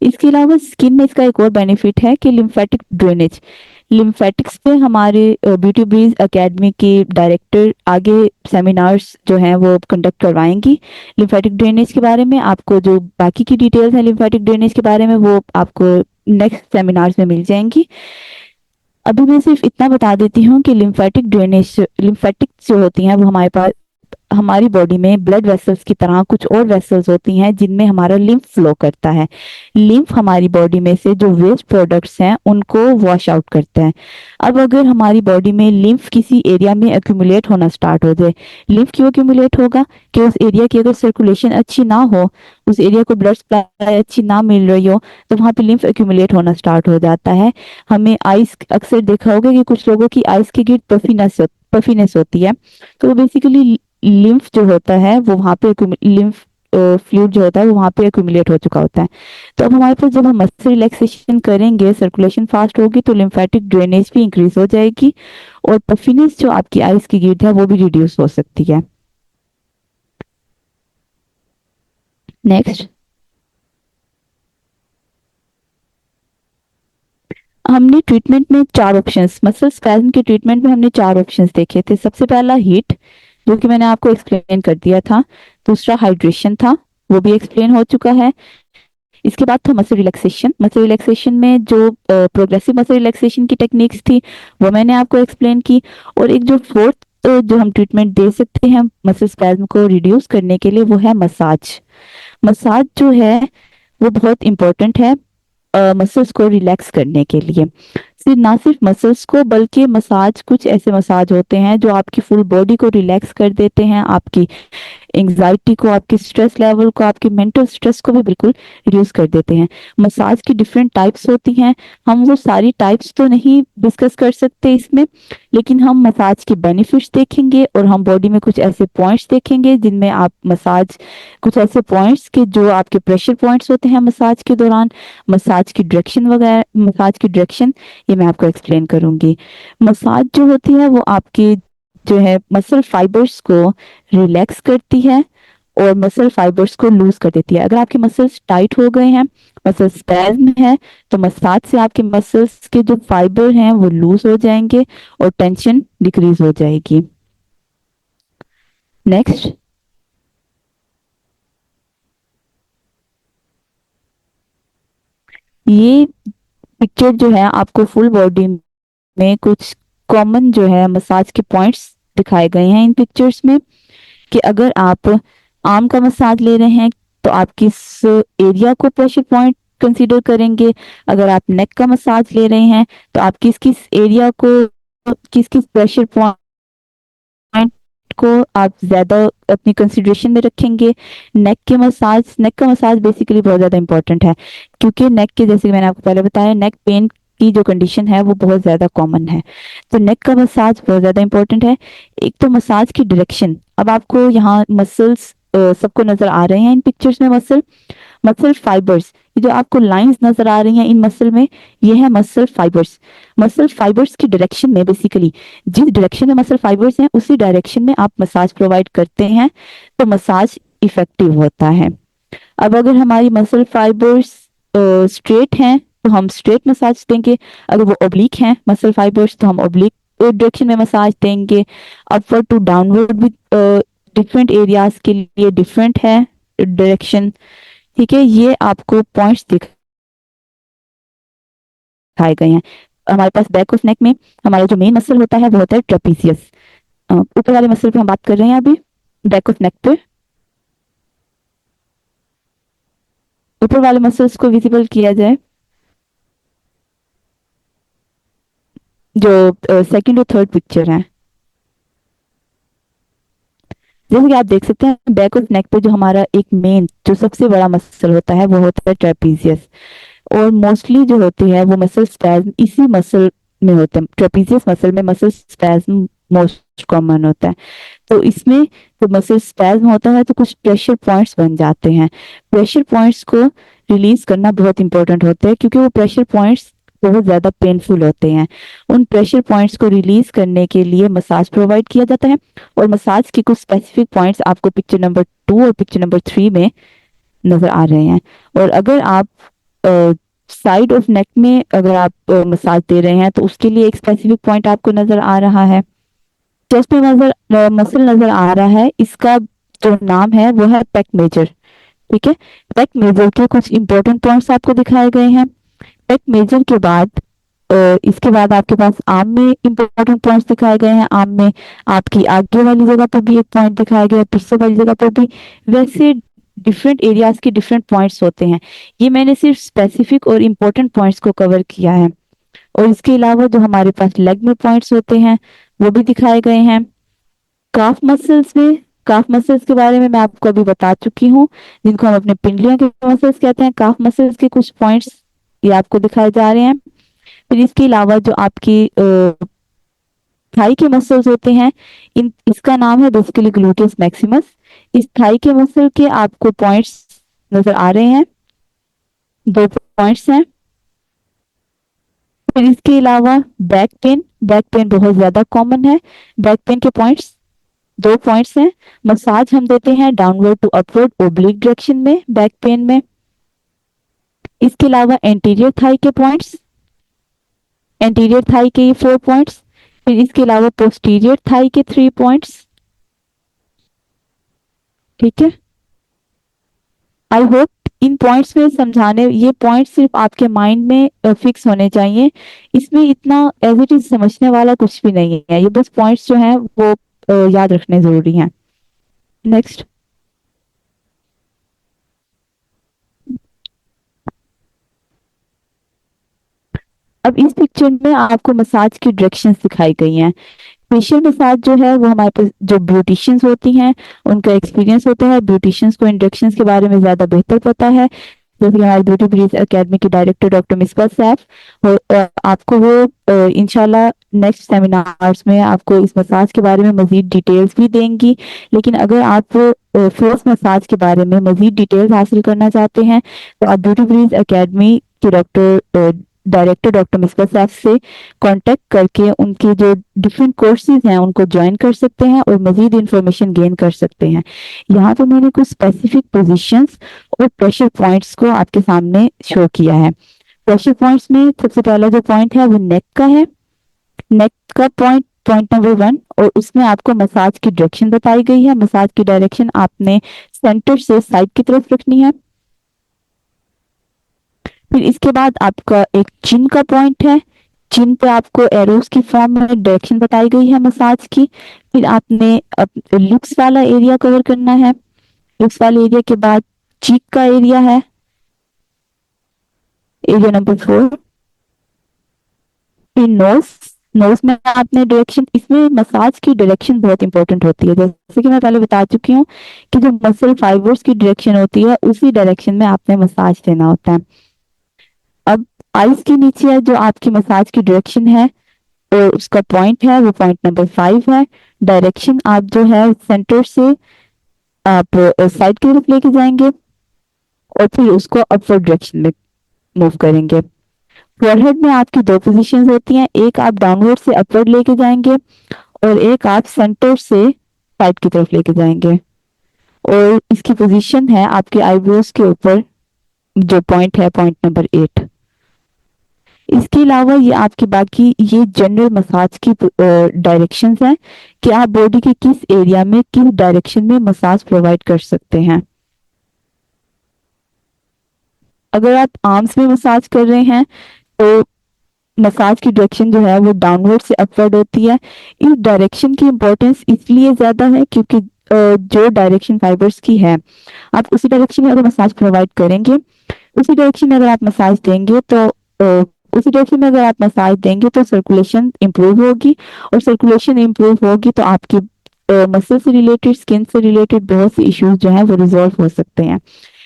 इसके अलावा स्किन में इसका एक और बेनिफिट है कि लिम्फेटिक ड्रेनेज। लिम्फेटिक्स पे हमारे ब्यूटी ब्रीज एकेडमी के डायरेक्टर आगे सेमिनार्स जो हैं वो कंडक्ट करवाएंगी लिम्फेटिक ड्रेनेज के बारे में। आपको जो बाकी की डिटेल्स हैं लिम्फेटिक ड्रेनेज के बारे में वो आपको नेक्स्ट सेमिनार्स में मिल जाएंगी। अभी मैं सिर्फ इतना बता देती हूँ कि लिम्फेटिक्स जो होती हैं वो हमारे पास हमारी बॉडी में ब्लड वेसल्स की तरह कुछ और वेसल्स होती हैं जिनमें हमारा लिम्फ फ्लो करता है। लिम्फ हमारी बॉडी में से जो वेस्ट प्रोडक्ट्स हैं उनको वॉश आउट करता है। अब अगर हमारी बॉडी में लिम्फ किसी एरिया में एक्यूमुलेट होना स्टार्ट हो जाए, लिम्फ क्यों एक्यूमुलेट होगा कि उस एरिया की अगर सर्कुलेशन अच्छी ना हो, उस एरिया को ब्लड सप्लाई अच्छी ना मिल रही हो, तो वहां पे लिम्फ एक्यूमुलेट होना स्टार्ट हो जाता है। हमें आइस, अक्सर देखा होगा कि कुछ लोगों की आइस के गिर्द पफीनेस होती है, तो बेसिकली लिम्फ जो होता है वो वहां पे लिम्फ फ्लूइड जो होता है वो वहां पे एक्यूमुलेट हो चुका होता है। तो अब हमारे पास जब हम मसल रिलैक्सेशन करेंगे, सर्कुलेशन फास्ट होगी तो लिम्फेटिक ड्रेनेज भी इंक्रीज हो जाएगी और पफीनेस जो आपकी आइस की गिर्द है वो भी रिड्यूस हो सकती है। नेक्स्ट, हमने ट्रीटमेंट में 4 ऑप्शंस, मसल स्पैज्म के ट्रीटमेंट में हमने 4 ऑप्शंस देखे थे। सबसे पहला हीट, जो कि मैंने आपको एक्सप्लेन कर दिया था। दूसरा हाइड्रेशन था, वो भी एक्सप्लेन हो चुका है। इसके बाद था मसल रिलैक्सेशन। मसल रिलैक्सेशन में जो प्रोग्रेसिव मसल रिलैक्सेशन की टेक्निक्स थी वो मैंने आपको एक्सप्लेन की। और एक जो फोर्थ जो हम ट्रीटमेंट दे सकते हैं मसल स्पैज्म को रिड्यूस करने के लिए वो है मसाज। मसाज जो है वो बहुत इंपॉर्टेंट है मसल्स को रिलैक्स करने के लिए। सिर्फ ना सिर्फ मसल्स को बल्कि मसाज, कुछ ऐसे मसाज होते हैं जो आपकी फुल बॉडी को रिलैक्स कर देते हैं, आपकी एंजाइटी को, आपकी स्ट्रेस लेवल को, आपकी मेंटल स्ट्रेस को भी बिल्कुल रिड्यूस कर देते हैं। मसाज की डिफरेंट टाइप्स होती हैं, हम वो सारी टाइप्स तो नहीं डिस्कस कर सकते इसमें, लेकिन हम मसाज के बेनिफिट्स देखेंगे और हम बॉडी में कुछ ऐसे पॉइंट्स देखेंगे जिनमें आप मसाज, कुछ ऐसे पॉइंट्स के जो आपके प्रेशर पॉइंट्स होते हैं मसाज के दौरान, मसाज की डायरेक्शन वगैरह, मसाज की डायरेक्शन ये मैं आपको एक्सप्लेन करूंगी। मसाज जो होती है वो आपकी जो है मसल फाइबर्स को रिलैक्स करती है और मसल फाइबर्स को लूज कर देती है। अगर आपके मसल्स टाइट हो गए हैं, मसल स्पैज्म है, तो मसाज से आपके मसल्स के जो फाइबर हैं वो लूज हो जाएंगे और टेंशन डिक्रीज हो जाएगी। नेक्स्ट, ये पिक्चर जो है आपको फुल बॉडी में कुछ कॉमन जो है मसाज के पॉइंट्स दिखाए गए हैं इन पिक्चर्स में, कि अगर आप आर्म का मसाज ले रहे हैं तो आप किस एरिया को प्रेशर पॉइंट कंसीडर करेंगे, अगर आप नेक का मसाज ले रहे हैं तो आप किस किस एरिया को, किस किस प्रेशर पॉइंट को आप ज्यादा अपनी कंसिडरेशन में रखेंगे। नेक का मसाज बेसिकली बहुत ज्यादा इंपॉर्टेंट है, क्योंकि नेक के, जैसे मैंने आपको पहले बताया, नेक पेन की जो कंडीशन है वो बहुत ज्यादा कॉमन है, तो नेक का मसाज बहुत ज्यादा इंपॉर्टेंट है। एक तो मसाज की डायरेक्शन, अब आपको यहाँ मसल्स सबको नजर आ रहे हैं इन पिक्चर्स में, मसल मसल फाइबर्स, ये जो आपको लाइंस नजर आ रही हैं इन मसल में, ये है मसल फाइबर्स। मसल फाइबर्स की डायरेक्शन में, बेसिकली जिस डायरेक्शन में मसल फाइबर्स हैं उसी डायरेक्शन में आप मसाज प्रोवाइड करते हैं तो मसाज इफेक्टिव होता है। अब अगर हमारी मसल फाइबर्स स्ट्रेट हैं तो हम स्ट्रेट मसाज देंगे, अगर वो ओब्लिक हैं मसल फाइबर्स तो हम ओब्लिक डायरेक्शन में मसाज देंगे। अपवर्ड टू डाउनवर्ड भी डिफरेंट एरियाज के लिए डिफरेंट है डायरेक्शन। ठीक है, ये आपको पॉइंट्स दिखाए गए हैं। हमारे पास बैक ऑफ नेक में हमारा जो मेन मसल होता है वो होता है ट्रेपीजियस। ऊपर वाले मसल पे हम बात कर रहे हैं अभी, बैक ऑफ नेक पे। ऊपर वाले मसल्स को विजिबल किया जाए, जो सेकंड और थर्ड पिक्चर है, जैसे कि आप देख सकते हैं बैक ऑफ नेक पे जो हमारा एक मेन जो सबसे बड़ा मसल होता है वो होता है ट्रेपीजियस, और मोस्टली जो होती है वो मसल स्पैज्म इसी मसल में होते हैं। ट्रेपीजियस मसल में मसल स्पैज्म मोस्ट कॉमन होता है, तो इसमें जो मसल स्पैज्म होता है तो कुछ प्रेशर पॉइंट्स बन जाते हैं। प्रेशर पॉइंट्स को रिलीज करना बहुत इंपॉर्टेंट होता है, क्योंकि वो प्रेशर पॉइंट्स बहुत ज्यादा पेनफुल होते हैं। उन प्रेशर पॉइंट्स को रिलीज करने के लिए मसाज प्रोवाइड किया जाता है, और मसाज के कुछ स्पेसिफिक पॉइंट्स आपको पिक्चर नंबर 2 और पिक्चर नंबर 3 में नजर आ रहे हैं। और अगर आप साइड ऑफ नेक में अगर आप मसाज दे रहे हैं तो उसके लिए एक स्पेसिफिक पॉइंट आपको नजर आ रहा है। चेस्ट में मसल नजर आ रहा है, इसका जो नाम है वो है पेक मेजर। ठीक है, पेक मेजर के कुछ इंपॉर्टेंट पॉइंट्स आपको दिखाए गए हैं। पेक मेजर के बाद इसके बाद आपके पास आर्म में इंपॉर्टेंट पॉइंट्स दिखाए गए हैं। आर्म में आपकी आगे वाली जगह पर भी एक पॉइंट दिखाया गया है, पीछे वाली जगह पर भी, वैसे डिफरेंट एरियाज के डिफरेंट पॉइंट्स होते हैं। ये मैंने सिर्फ स्पेसिफिक और इम्पोर्टेंट पॉइंट्स को कवर किया है, और इसके अलावा जो हमारे पास लेग में पॉइंट्स होते हैं वो भी दिखाए गए हैं। काफ मसल्स में, काफ मसल्स के बारे में मैं आपको अभी बता चुकी हूँ, जिनको हम अपने पिंडलियों के मसल्स कहते हैं। काफ मसल्स के कुछ पॉइंट्स ये आपको दिखाए जा रहे हैं। फिर इसके अलावा जो आपकी थाई के मसल्स होते हैं, इन इसका नाम है बेसिकली ग्लूटियस मैक्सिमस। इस थाई के मसल के आपको पॉइंट्स नजर आ रहे हैं, 2 पॉइंट्स हैं। फिर इसके अलावा बैक पेन, बैक पेन बहुत ज्यादा कॉमन है। बैक पेन के पॉइंट्स 2 पॉइंट्स हैं। मसाज हम देते हैं downward to upward oblique direction में बैक पेन में। इसके अलावा एंटीरियर थाई के पॉइंट्स, एंटीरियर थाई के ये 4 पॉइंट्स। फिर इसके अलावा पोस्टीरियर थाई के 3 पॉइंट्स। ठीक है, आई होप इन पॉइंट्स में समझाने, ये पॉइंट्स सिर्फ आपके माइंड में फिक्स होने चाहिए, इसमें इतना एज इट इज समझने वाला कुछ भी नहीं है। ये बस पॉइंट्स जो हैं वो याद रखने जरूरी हैं। नेक्स्ट। अब इस पिक्चर में आपको मसाज की डायरेक्शंस दिखाई गई हैं। फेशियल मसाज जो है वो हमारे पास जो ब्यूटिशियंस होती हैं उनका एक्सपीरियंस होता है। ब्यूटिशियंस को इंडक्शंस के बारे में ज्यादा बेहतर पता है, जैसे कि हमारी ब्यूटी ब्रीज एकेडमी की डायरेक्टर डॉक्टर मिसबा सैफ। और आपको वो इंशाल्लाह नेक्स्ट सेमिनार्स में आपको इस मसाज के बारे में मजीद डिटेल्स भी देंगी। लेकिन अगर आप फेस मसाज के बारे में मजीद डिटेल्स हासिल करना चाहते हैं तो आप ब्यूटी ब्रीज एकेडमी के डायरेक्टर डॉक्टर मिसबा सैफ से कांटेक्ट करके उनके जो डिफरेंट कोर्सेज हैं उनको ज्वाइन कर सकते हैं और मजीद इंफॉर्मेशन गेन कर सकते हैं। यहाँ पे मैंने कुछ स्पेसिफिक पोजीशंस और प्रेशर पॉइंट्स को आपके सामने शो किया है। प्रेशर पॉइंट्स में सबसे पहला जो पॉइंट है वो नेक का है। नेक का पॉइंट पॉइंट नंबर 1, और उसमें आपको मसाज की डायरेक्शन बताई गई है। मसाज की डायरेक्शन आपने सेंटर से साइड की तरफ रखनी है। फिर इसके बाद आपका एक चिन का पॉइंट है। चिन पे आपको एरोस की फॉर्म में डायरेक्शन बताई गई है मसाज की। फिर आपने लिप्स वाला एरिया कवर करना है। लिप्स वाले एरिया के बाद चीक का एरिया है, एरिया नंबर 4। फिर नोज, नोज में आपने डायरेक्शन, इसमें मसाज की डायरेक्शन बहुत इंपॉर्टेंट होती है। जैसे कि मैं पहले बता चुकी हूँ कि जो मसल फाइबर्स की डायरेक्शन होती है उसी डायरेक्शन में आपने मसाज देना होता है। अब आईज के नीचे है जो आपकी मसाज की डायरेक्शन है और उसका पॉइंट है वो पॉइंट नंबर 5 है। डायरेक्शन आप जो है सेंटर से आप साइड की तरफ लेके जाएंगे और फिर उसको अपवर्ड डायरेक्शन में मूव करेंगे। फोरहेड में आपकी दो पोजीशंस होती हैं, एक आप डाउनवर्ड से अपवर्ड लेके जाएंगे और एक आप सेंटर से साइड की तरफ लेके जाएंगे। और इसकी पोजीशन है आपके आईब्रोज के ऊपर, जो पॉइंट है पॉइंट नंबर 8। इसके अलावा ये आपकी बाकी ये जनरल मसाज की डायरेक्शंस हैं कि आप बॉडी के किस एरिया में किस डायरेक्शन में मसाज प्रोवाइड कर सकते हैं। अगर आप आर्म्स में मसाज कर रहे हैं तो मसाज की डायरेक्शन जो है वो डाउनवर्ड से अपवर्ड होती है। इस डायरेक्शन की इम्पोर्टेंस इसलिए ज्यादा है क्योंकि जो डायरेक्शन फाइबर्स की है आप उसी डायरेक्शन में अगर मसाज प्रोवाइड करेंगे, उसी डायरेक्शन में अगर आप मसाज देंगे तो उसी डायरेक्शन में अगर आप मसाज देंगे तो सर्कुलेशन इंप्रूव होगी, और सर्कुलेशन इंप्रूव होगी तो आपकी मसल से रिलेटेड, स्किन से रिलेटेड बहुत से इश्यूज जो है वो रिजॉल्व हो सकते हैं।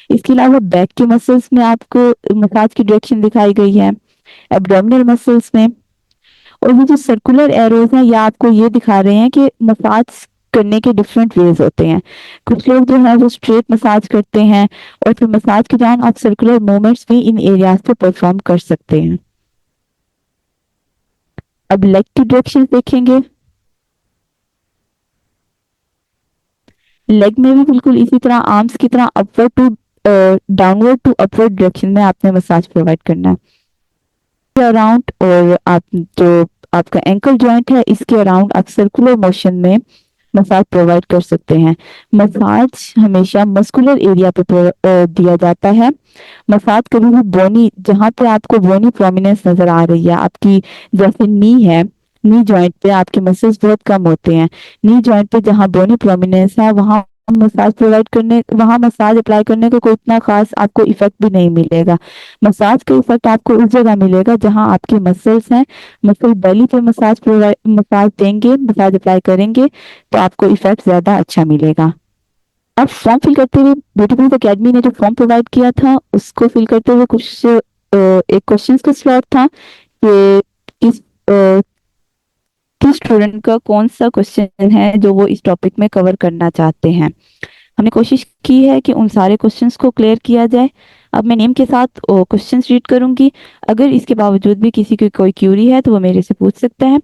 इसके अलावा बैक के मसल्स में आपको मसाज की डायरेक्शन दिखाई गई है, एब्डोमिनल मसल्स में। और ये जो सर्कुलर एरोज हैं ये आपको ये दिखा रहे हैं कि मसाज करने के डिफरेंट वेज होते हैं। कुछ लोग जो है वो स्ट्रेट मसाज करते हैं और फिर मसाज के दौरान आप सर्कुलर मूवमेंट्स भी इन एरियाज पे परफॉर्म कर सकते हैं। अब लेग की डायरेक्शन देखेंगे। लेग में भी बिल्कुल इसी तरह आर्म्स की तरह upward to downward to upward direction में आपने मसाज प्रोवाइड करना है अराउंड। और आप जो आपका एंकल जॉइंट है इसके अराउंड आप सर्कुलर मोशन में मसाज प्रोवाइड कर सकते हैं। मसाज हमेशा मस्कुलर एरिया पे दिया जाता है। मसाज कभी भी बोनी, जहां पे आपको बोनी प्रोमिनेंस नजर आ रही है, आपकी जैसे नी है, नी जॉइंट पे आपके मसल्स बहुत कम होते हैं। नी जॉइंट पे जहां बोनी प्रोमिनेंस है वहां मसाज प्रोवाइड करने, वहां मसाज अप्लाई करने का कोई इतना खास आपको इफेक्ट भी नहीं मिलेगा। मसाज का इफेक्ट आपको उस जगह मिलेगा जहां आपके मसल्स हैं। मसल बेली पे मसाज देंगे, मसाज अप्लाई करेंगे तो आपको इफेक्ट ज्यादा अच्छा मिलेगा। अब फॉर्म फिल करते हुए ब्यूटीफुल एकेडमी ने जो फॉर्म प्रोवाइड किया था उसको फिल करते हुए कुछ एक क्वेश्चंस का स्लॉट था कि किस स्टूडेंट का कौन सा क्वेश्चन है जो वो इस टॉपिक में कवर करना चाहते हैं। हमने कोशिश की है कि उन सारे क्वेश्चंस को क्लियर किया जाए। अब मैं नेम के साथ क्वेश्चंस रीड करूंगी, अगर इसके बावजूद भी किसी की कोई क्यूरी है तो वो मेरे से पूछ सकते हैं।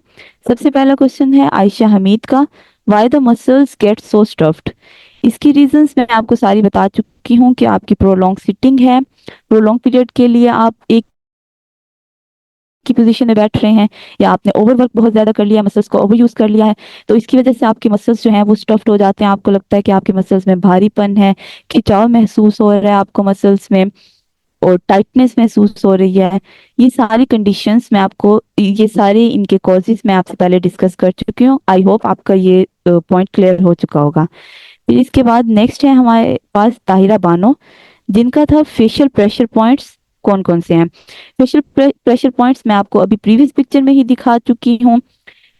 सबसे पहला क्वेश्चन है आयशा हमीद का, why the muscles get so stuffed. इसकी रीजंस मैं आपको सारी बता चुकी हूँ कि आपकी प्रोलॉन्ग सिटिंग है, प्रोलॉन्ग पीरियड के लिए आप एक की पोजीशन में बैठ रहे हैं, या आपने ओवरवर्क बहुत ज्यादा कर लिया, मसल्स को ओवर यूज कर लिया है, तो इसकी वजह से आपके मसल्स जो हैं वो स्टफ्ड हो जाते हैं। आपको लगता है कि आपके मसल्स में भारीपन है, खिंचाव महसूस हो रहा है आपको मसल्स में, और टाइटनेस महसूस हो रही है, ये सारी कंडीशंस मैं आपको, ये सारे इनके कॉजेज मैं आपसे पहले डिस्कस कर चुकी हूँ। आई होप आपका ये पॉइंट क्लियर हो चुका होगा। फिर इसके बाद नेक्स्ट है हमारे पास ताहिरा बानो, जिनका था फेशियल प्रेशर पॉइंट्स कौन कौन से हैं। फेशियल प्रेशर पॉइंट्स मैं आपको अभी प्रीवियस पिक्चर में ही दिखा चुकी हूँ।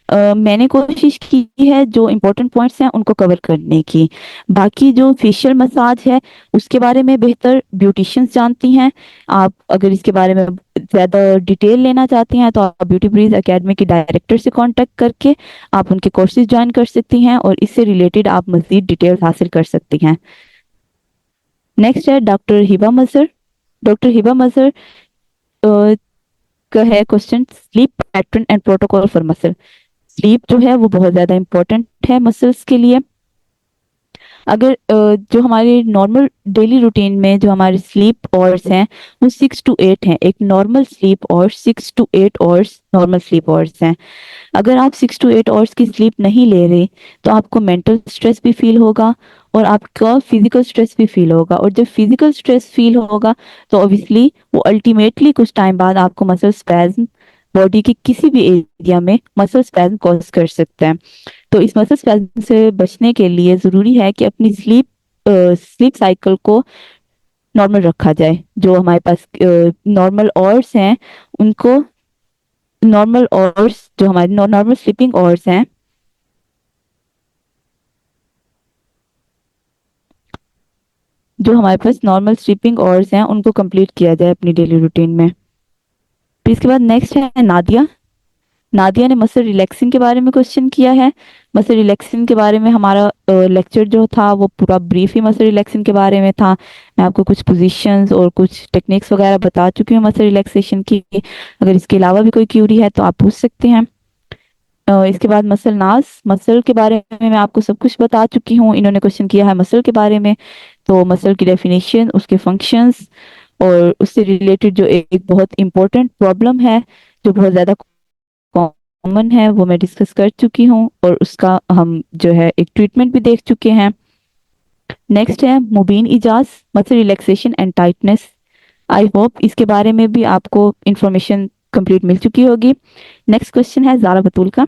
मैंने कोशिश की है जो इम्पोर्टेंट पॉइंट्स हैं उनको कवर करने की। बाकी जो फेशियल मसाज है उसके बारे में बेहतर ब्यूटिशियंस जानती हैं। आप अगर इसके बारे में ज़्यादा डिटेल लेना चाहती हैं तो आप ब्यूटी ब्रीज एकेडमी के डायरेक्टर से कांटेक्ट करके आप उनके कोर्सेज ज्वाइन कर सकती हैं और इससे रिलेटेड आप मज़ीद डिटेल्स हासिल कर सकती हैं। नेक्स्ट है डॉक्टर हिबा मजहर। डॉक्टर हिबा मजहर का है question, sleep pattern and protocol for muscle. Sleep जो है वो बहुत ज़्यादा इम्पोर्टेंट है मसल्स के लिए। अगर जो हमारे नॉर्मल डेली रूटीन में जो हमारे स्लीप आवर्स हैं वो 6 to 8 हैं। एक नॉर्मल स्लीप और 6 to 8 hours normal sleep hours हैं। अगर आप 6 to 8 आवर्स की स्लीप नहीं ले रहे तो आपको मेंटल स्ट्रेस भी फील होगा और आपका फिजिकल स्ट्रेस भी फील होगा, और जब फिजिकल स्ट्रेस फील होगा तो ऑब्वियसली वो अल्टीमेटली कुछ टाइम बाद आपको मसल स्पैज्म, बॉडी के किसी भी एरिया में मसल स्पैज्म कॉज कर सकता है। तो इस मसल स्पैज्म से बचने के लिए ज़रूरी है कि अपनी स्लीप साइकिल को नॉर्मल रखा जाए। जो हमारे पास नॉर्मल आवर्स हैं उनको, नॉर्मल आवर्स जो हमारे नॉर्मल स्लीपिंग आवर्स हैं, जो हमारे पास नॉर्मल स्लीपिंग आवर्स हैं उनको कंप्लीट किया जाए अपनी डेली रूटीन में। फिर इसके बाद नेक्स्ट है नादिया। नादिया ने मसल रिलैक्सिंग के बारे में क्वेश्चन किया है। मसल रिलैक्सिंग के बारे में हमारा लेक्चर जो था वो पूरा ब्रीफ ही मसल रिलैक्सिंग के बारे में था। मैं आपको कुछ पोजीशंस और कुछ टेक्निक्स वगैरह बता चुकी हूँ मसल रिलैक्सेशन की। अगर इसके अलावा भी कोई क्यूरी है तो आप पूछ सकते हैं। इसके बाद मसल नाज, मसल के बारे में मैं आपको सब कुछ बता चुकी हूँ। इन्होंने क्वेश्चन किया है मसल के बारे में, तो मसल की डेफिनेशन, उसके फंक्शंस और उससे रिलेटेड जो एक बहुत इंपॉर्टेंट प्रॉब्लम है जो बहुत ज़्यादा कॉमन है वो मैं डिस्कस कर चुकी हूँ और उसका हम जो है एक ट्रीटमेंट भी देख चुके हैं। नेक्स्ट है Mubeen Ijaz, muscle relaxation and tightness. I hope इसके बारे में भी आपको इंफॉर्मेशन कंप्लीट मिल चुकी होगी। नेक्स्ट क्वेश्चन है जारा बतूल का।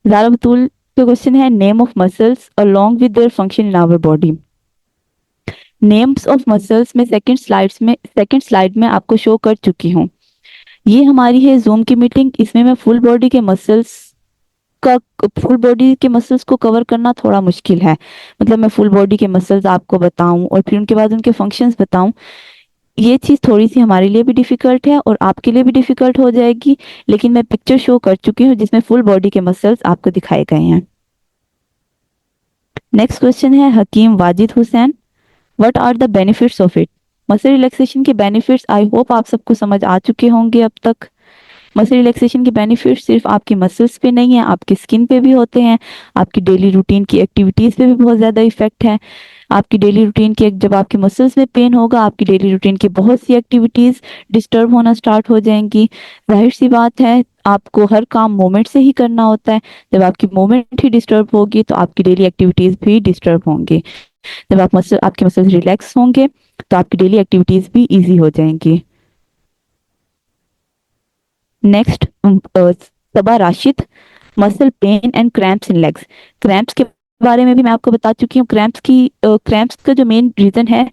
जारा बतूल का क्वेश्चन है name of muscles along with their function in our body. Names of muscles में सेकंड स्लाइड में आपको शो कर चुकी हूँ। ये हमारी है जूम की मीटिंग, इसमें मैं फुल बॉडी के मसल्स को कवर करना थोड़ा मुश्किल है। मतलब मैं फुल बॉडी के मसल्स आपको बताऊं और फिर उनके बाद उनके फंक्शंस बताऊं, ये चीज़ थोड़ी सी हमारे लिए भी डिफिकल्ट है और आपके लिए भी डिफिकल्ट हो जाएगी। लेकिन मैं पिक्चर शो कर चुकी हूँ जिसमें फुल बॉडी के मसल्स आपको दिखाए गए हैं। नेक्स्ट क्वेश्चन है Hakim Wajid Hussain, what are the benefits of it. Muscle relaxation के बेनिफिट्स आई होप आप सबको समझ आ चुके होंगे अब तक। मसल रिलैक्सेशन के बेनिफिट सिर्फ आपकी मसल्स पे नहीं है, आपकी स्किन पे भी होते हैं। आपकी डेली रूटीन की एक्टिविटीज पे भी बहुत ज्यादा इफेक्ट है। आपकी डेली रूटीन की, जब आपके मसल्स में पेन होगा आपकी डेली रूटीन की बहुत सी एक्टिविटीज डिस्टर्ब होना स्टार्ट हो जाएंगी। जाहिर सी बात है आपको हर काम मोमेंट से ही करना होता है। जब आपकी मोमेंट ही डिस्टर्ब होगी तो आपकी डेली एक्टिविटीज भी डिस्टर्ब होंगी। जब आपके मसल्स रिलैक्स होंगे तो आपकी डेली एक्टिविटीज भी ईजी हो जाएंगी। Next Saba Rashid, muscle pain and cramps in legs. Cramps के बारे में भी मैं आपको बता चुकी हूँ। क्रैम्प्स का जो मेन रीजन है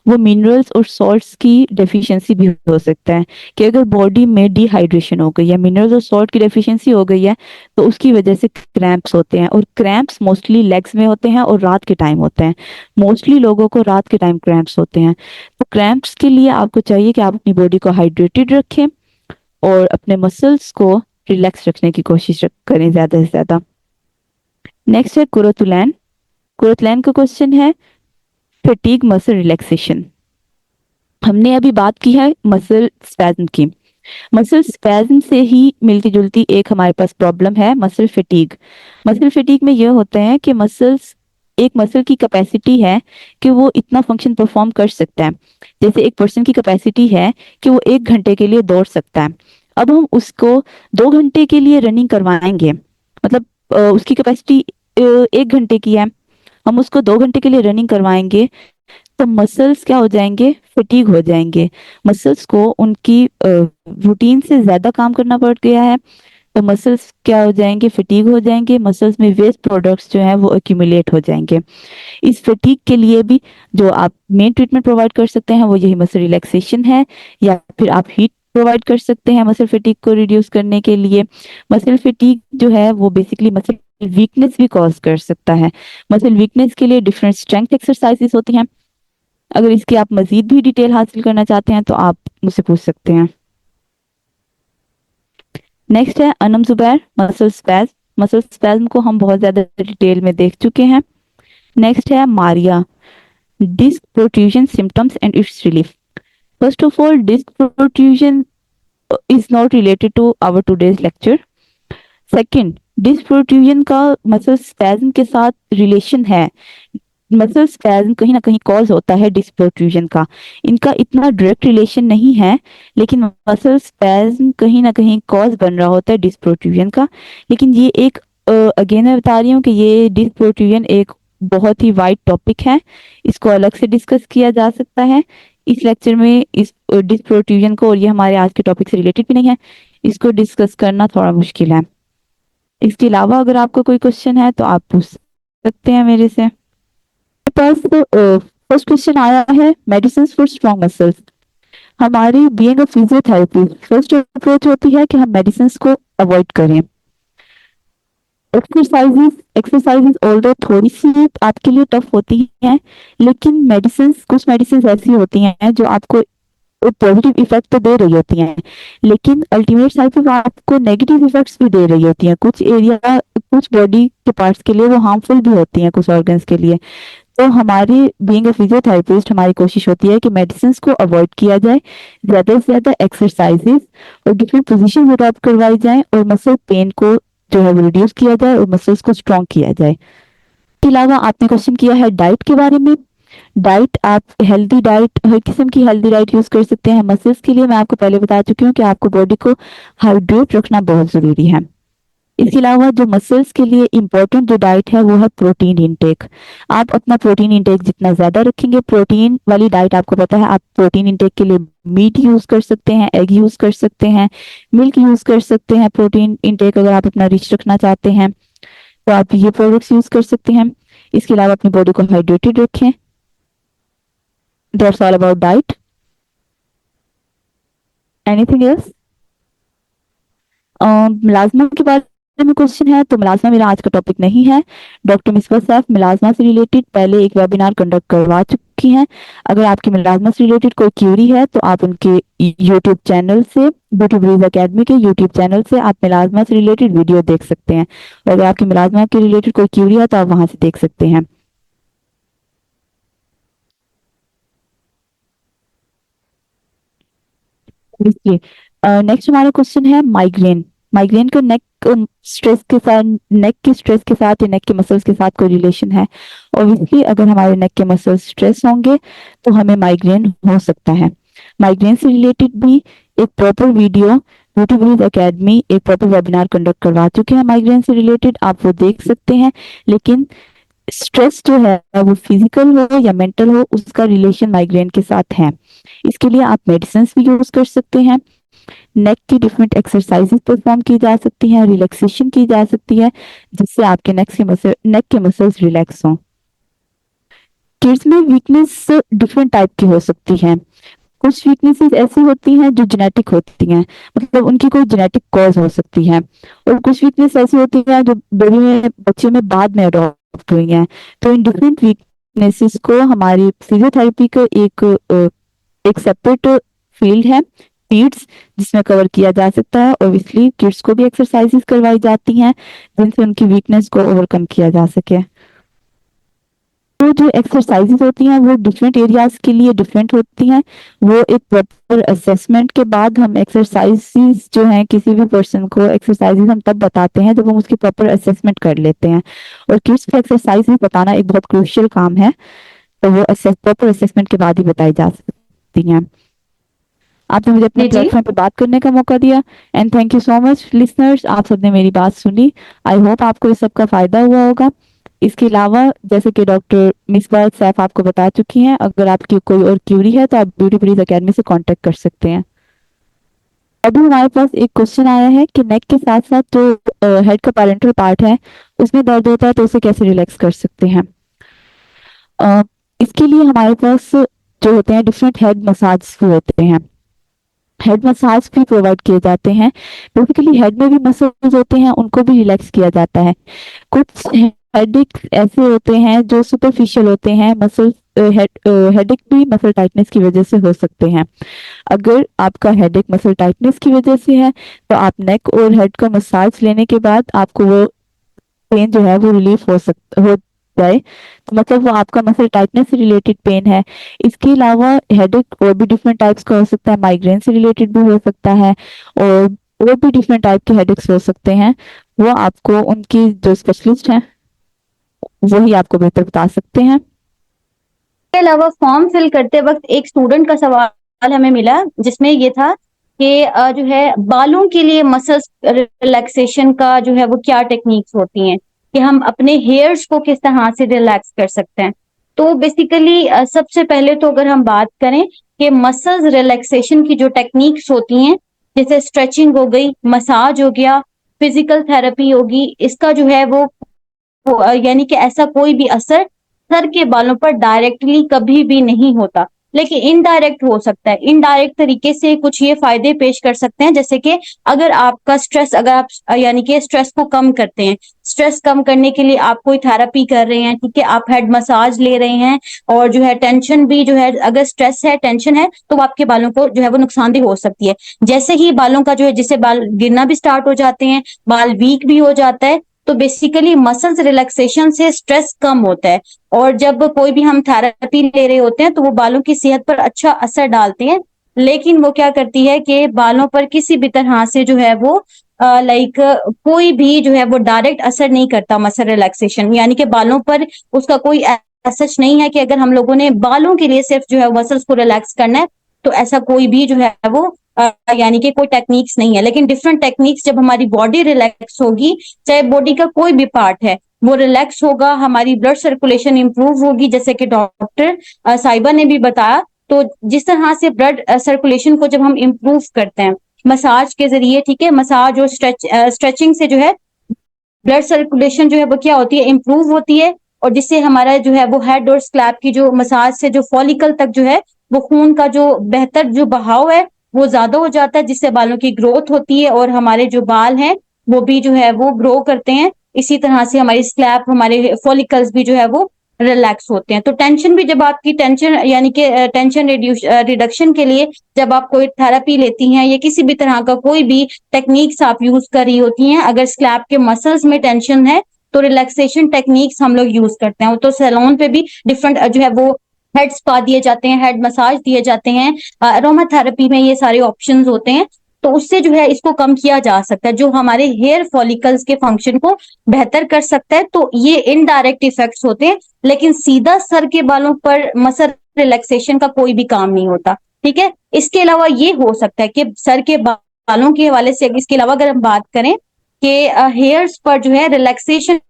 वो मिनरल्स और सॉल्ट्स की डेफिशिएंसी भी हो सकता है। कि अगर बॉडी में डिहाइड्रेशन हो गई है, मिनरल्स और सॉल्ट की डेफिशिएंसी हो गई है तो उसकी वजह से क्रैम्प्स होते हैं। और क्रैम्प्स मोस्टली लेग्स में होते हैं और रात के टाइम होते हैं। मोस्टली लोगों को रात के टाइम क्रैम्प्स होते हैं। तो क्रैम्प्स के लिए आपको चाहिए कि आप अपनी बॉडी को हाइड्रेटेड रखें और अपने मसल्स को रिलैक्स रखने की कोशिश करें ज्यादा से ज्यादा। नेक्स्ट है कुरतुलैन। कुरतुलैन का क्वेश्चन है फटीग मसल रिलैक्सेशन। हमने अभी बात की है मसल स्पैज्म की। मसल स्पैज्म से ही मिलती जुलती एक हमारे पास प्रॉब्लम है मसल फटीग। मसल फटीग में यह होता है कि एक मसल की कैपेसिटी है कि वो इतना फंक्शन परफॉर्म कर सकता है। जैसे एक पर्सन की कैपेसिटी है कि वो 1 घंटे के लिए दौड़ सकता है। अब हम उसको 2 घंटे के लिए रनिंग करवाएंगे, मतलब उसकी कैपेसिटी 1 घंटे की है, हम उसको 2 घंटे के लिए रनिंग करवाएंगे तो मसल्स क्या हो जाएंगे, फटीग हो जाएंगे। मसल्स को उनकी रूटीन से ज्यादा काम करना पड़ गया है, तो मसल्स क्या हो जाएंगे, फटीग हो जाएंगे। मसल्स में वेस्ट प्रोडक्ट्स जो हैं वो एक्यूमुलेट हो जाएंगे। इस फटीग के लिए भी जो आप मेन ट्रीटमेंट प्रोवाइड कर सकते हैं वो यही मसल रिलैक्सेशन है, या फिर आप हीट प्रोवाइड कर सकते हैं मसल फटीग को रिड्यूस करने के लिए। मसल फटीग जो है वो बेसिकली मसल वीकनेस भी कॉज कर सकता है। मसल वीकनेस के लिए डिफरेंट स्ट्रेंथ एक्सरसाइजेस होती हैं। अगर इसकी आप मजीद भी डिटेल हासिल करना चाहते हैं तो आप मुझसे पूछ सकते हैं। नेक्स्ट है Anam Zubair, muscle spasm. Muscle spasm को हम बहुत ज्यादा डिटेल में देख चुके हैं। नेक्स्ट है Maria, disc protrusion symptoms and its relief. First of all, disc protrusion is not related to our today's lecture. Second, disc protrusion का मसल स्पैज्म के साथ रिलेशन है। मसल स्पैज्म कहीं ना कहीं कॉज होता है डिस्क प्रोट्रूजन का। इनका इतना डायरेक्ट रिलेशन नहीं है, लेकिन मसल स्पैज्म कहीं ना कहीं कॉज बन रहा होता है डिस्क प्रोट्रूजन का। लेकिन ये एक अगेन मैं बता रही हूँ कि ये डिस्क प्रोट्रूजन एक बहुत ही वाइड टॉपिक है, इसको अलग से डिस्कस किया जा सकता है। इस लेक्चर में इस डिस्क प्रोट्रूजन को, और ये हमारे आज के टॉपिक से रिलेटेड भी नहीं है, इसको डिस्कस करना थोड़ा मुश्किल है। इसके अलावा अगर आपका कोई क्वेश्चन है तो आप पूछ सकते हैं मेरे से। पास फर्स्ट क्वेश्चन आया है, मेडिसिन फॉर स्ट्रॉन्ग मसल्स। हमारी being a physiotherapy first approach होती है कि हम मेडिसिन को अवॉइड करें। एक्सरसाइजेस ऑल्दो थोड़ी सी आपके लिए टफ होती हैं, लेकिन मेडिसिन, कुछ मेडिसिन ऐसी होती हैं जो आपको पॉजिटिव इफेक्ट तो दे रही होती हैं, लेकिन अल्टीमेट साइड पे वो आपको नेगेटिव इफेक्ट्स भी दे रही होती हैं। कुछ एरिया, कुछ बॉडी के पार्ट्स के लिए वो हार्मफुल भी होती हैं, कुछ ऑर्गन्स के लिए। तो हमारी बीइंग अ फिजियोथेरेपिस्ट हमारी कोशिश होती है कि मेडिसिन को अवॉइड किया जाए, ज्यादा से ज्यादा एक्सरसाइजेस और डिफरेंट पोजीशन अडॉप्ट करवाई जाए, और मसल पेन को जो है वो रिड्यूस किया जाए और मसल्स को स्ट्रॉन्ग किया जाए। इसके अलावा आपने क्वेश्चन किया है डाइट के बारे में। डाइट, आप हेल्दी डाइट, हर किस्म की हेल्दी डाइट यूज कर सकते हैं। मसल्स के लिए मैं आपको पहले बता चुकी हूँ कि आपको बॉडी को हाइड्रेट रखना बहुत जरूरी है। इसके अलावा जो मसल्स के लिए इम्पोर्टेंट जो डाइट है वो है प्रोटीन इंटेक। आप अपना प्रोटीन इंटेक जितना ज्यादा रखेंगे, प्रोटीन वाली डाइट आपको पता है, आप प्रोटीन इंटेक के लिए मीट यूज कर सकते हैं, एग यूज कर सकते हैं, मिल्क यूज कर सकते हैं। प्रोटीन इंटेक अगर आप अपना रिच रखना चाहते हैं तो आप ये प्रोडक्ट्स यूज कर सकते हैं। इसके अलावा अपनी बॉडी को हाइड्रेटेड रखें। That's all about diet. Anything else? मिलाजमा के बारे में क्वेश्चन है, तो मिलाजमा मेरा आज का टॉपिक नहीं है। डॉक्टर मिसबा सैफ मिलाजमा से रिलेटेड पहले एक वेबिनार कंडक्ट करवा चुकी हैं। अगर आपकी मिलाजमा से रिलेटेड कोई क्यूरी है तो आप उनके यूट्यूब चैनल से, ब्यूटी ब्रीज एकेडमी के यूट्यूब चैनल से आप मिलाजमा से रिलेटेड वीडियो देख सकते हैं। और अगर आपकी मिलाजमा के रिलेटेड कोई क्यूरी है तो आप वहां से देख सकते हैं। नेक्स्ट हमारा क्वेश्चन है माइग्रेन। माइग्रेन का नेक स्ट्रेस के साथ, नेक के स्ट्रेस के साथ या नेक के मसल्स के साथ कोई रिलेशन है? ऑब्वियसली अगर हमारे नेक के मसल्स स्ट्रेस होंगे तो हमें माइग्रेन हो सकता है। माइग्रेन से रिलेटेड भी एक proper video Beauty Breeze Academy एक प्रॉपर वेबिनार कंडक्ट करवा चुके हैं माइग्रेन से रिलेटेड, आप वो देख सकते हैं। लेकिन स्ट्रेस जो है वो फिजिकल हो या मेंटल हो, उसका रिलेशन माइग्रेन के साथ है। इसके लिए आप मेडिसिन भी यूज कर सकते हैं। नेक की डिफरेंट एक्सरसाइजेस परफॉर्म की जा सकती हैं, रिलैक्सेशन की जा सकती है, जिससे आपके नेक के मसल्स रिलैक्स हों। किड्स में वीकनेस डिफरेंट टाइप की हो सकती है। कुछ वीकनेसेस ऐसी होती हैं जो जेनेटिक होती हैं, मतलब उनकी कोई जेनेटिक कॉज हो सकती है, और कुछ वीकनेस ऐसी होती हैं जो बेबी में, बच्चे में बाद में अडॉप्ट हुई हैं। तो इन डिफरेंट वीकनेसेस को हमारी फिजियोथेरेपी का एक सेपरेट फील्ड है, पीड्स, जिसमें कवर किया जा सकता है। ऑब्वियसली किड्स को भी एक्सरसाइजेस करवाई जाती हैं जिनसे उनकी वीकनेस को ओवरकम किया जा सके। तो जो एक्सरसाइजेस होती हैं वो डिफरेंट एरियाज के लिए डिफरेंट होती हैं। वो एक प्रॉपर असेसमेंट के बाद हम एक्सरसाइजेस जो हैं, किसी भी पर्सन को एक्सरसाइजेस हम तब बताते हैं जब हम उसकी प्रॉपर असेसमेंट कर लेते हैं। और किड्स को एक्सरसाइजेस बताना एक बहुत क्रूशियल काम है, तो वो प्रॉपर असेसमेंट के बाद ही बताई जा सकती हैं। आपने मुझे अपने जी जी प्लेटफॉर्म पे बात करने का मौका दिया, and thank you so much listeners, आप सबने मेरी बात सुनी। आई होप आपको इस सब का फायदा हुआ होगा। इसके अलावा जैसे कि डॉक्टर मिसबा सैफ आपको बता चुकी हैं, अगर आपकी कोई और क्यूरी है तो आप ब्यूटी ब्रीज अकेडमी से कांटेक्ट कर सकते हैं। अभी हमारे पास एक क्वेश्चन आया है कि नेक के साथ साथ जो हेड का पैरेंटल पार्ट है उसमें दर्द होता है तो उसे कैसे रिलैक्स कर सकते हैं। अ, इसके लिए हमारे पास जो होते हैं डिफरेंट हेड मसाज होते हैं, हेड मसाज भी प्रोवाइड किए जाते हैं। बेसिकली हेड में भी मसल्स होते हैं, उनको भी रिलैक्स किया जाता है। कुछ हेडेक ऐसे होते हैं जो सुपरफिशियल होते हैं, मसल हेडेक भी मसल टाइटनेस की वजह से हो सकते हैं। अगर आपका हेडेक मसल टाइटनेस की वजह से है तो आप नेक और हेड का मसाज लेने के बाद आपको वो पेन जो है वो रिलीफ हो जाए, तो मतलब वो आपका मसल टाइटनेस से रिलेटेड पेन है। इसके अलावा हेडेक और भी डिफरेंट टाइप्स का हो सकता है, माइग्रेन से रिलेटेड भी हो सकता है, और भी डिफरेंट टाइप के हेडेक्स हो सकते हैं। वो आपको उनकी जो स्पेशलिस्ट हैं वही आपको बेहतर बता सकते हैं। के अलावा फॉर्म फिल करते वक्त एक स्टूडेंट का सवाल हमें मिला जिसमें ये था कि जो है बालों के लिए मसल्स रिलैक्सेशन का जो है वो क्या टेक्निक्स होती हैं कि हम अपने हेयर्स को किस तरह से रिलैक्स कर सकते हैं। तो बेसिकली सबसे पहले तो अगर हम बात करें कि मसल्स रिलैक्सेशन की जो टेक्निक्स होती हैं, जैसे स्ट्रेचिंग हो गई, मसाज हो गया, फिजिकल थेरेपी होगी, इसका जो है वो यानी कि ऐसा कोई भी असर सर के बालों पर डायरेक्टली कभी भी नहीं होता, लेकिन इनडायरेक्ट हो सकता है। इनडायरेक्ट तरीके से कुछ ये फायदे पेश कर सकते हैं, जैसे कि अगर आपका स्ट्रेस, अगर आप यानी कि स्ट्रेस को कम करते हैं, स्ट्रेस कम करने के लिए आप कोई थेरेपी कर रहे हैं, ठीक है, आप हेड मसाज ले रहे हैं, और जो है टेंशन भी जो है, अगर स्ट्रेस है, टेंशन है, तो वो आपके बालों को जो है वो नुकसानदेह हो सकती है। जैसे ही बालों का जो है, जिससे बाल गिरना भी स्टार्ट हो जाते हैं, बाल वीक भी हो जाता है, तो बेसिकली मसल्स रिलैक्सेशन से स्ट्रेस कम होता है। और जब कोई भी हम थेरेपी ले रहे होते हैं तो वो बालों की सेहत पर अच्छा असर डालते हैं, लेकिन वो क्या करती है कि बालों पर किसी भी तरह से जो है वो लाइक कोई भी जो है वो डायरेक्ट असर नहीं करता मसल रिलैक्सेशन, यानी कि बालों पर उसका कोई सच नहीं है कि अगर हम लोगों ने बालों के लिए सिर्फ जो है मसल्स को रिलैक्स करना है तो ऐसा कोई भी जो है वो यानी कि कोई टेक्निक्स नहीं है। लेकिन डिफरेंट टेक्निक्स, जब हमारी बॉडी रिलैक्स होगी, चाहे बॉडी का कोई भी पार्ट है वो रिलैक्स होगा, हमारी ब्लड सर्कुलेशन इंप्रूव होगी, जैसे कि डॉक्टर साहिबा ने भी बताया। तो जिस तरह से ब्लड सर्कुलेशन को जब हम इंप्रूव करते हैं मसाज के जरिए, ठीक है, मसाज और स्ट्रेचिंग से जो है ब्लड सर्कुलेशन जो है वो क्या होती है, इंप्रूव होती है, और जिससे हमारा जो है वो हेड और स्कैल्प की जो मसाज से जो फॉलिकल तक जो है वो खून का जो बेहतर जो बहाव है वो ज्यादा हो जाता है, जिससे बालों की ग्रोथ होती है और हमारे जो बाल हैं वो भी जो है वो ग्रो करते हैं। इसी तरह से हमारी स्कैल्प, हमारे फॉलिकल्स भी जो है वो रिलैक्स होते हैं। तो टेंशन भी, जब आपकी टेंशन यानी कि टेंशन रिडक्शन के लिए जब आप कोई थेरेपी लेती हैं या किसी भी तरह का कोई भी टेक्निक्स आप यूज कर रही होती हैं, अगर स्कैल्प के मसल्स में टेंशन है तो रिलैक्सेशन टेक्निक्स हम लोग यूज करते हैं। तो सैलून पे भी डिफरेंट जो है वो हेड स्पा दिए जाते हैं, हेड मसाज दिए जाते हैं, अरोमा थेरेपी में ये सारे ऑप्शंस होते हैं। तो उससे जो है इसको कम किया जा सकता है, जो हमारे हेयर फॉलिकल्स के फंक्शन को बेहतर कर सकता है। तो ये इनडायरेक्ट इफेक्ट्स होते हैं, लेकिन सीधा सर के बालों पर मसल रिलैक्सेशन का कोई भी काम नहीं होता, ठीक है। इसके अलावा ये हो सकता है कि सर के बालों के हवाले से, इसके अलावा अगर हम बात करें कि हेयर्स पर जो है रिलैक्सेशन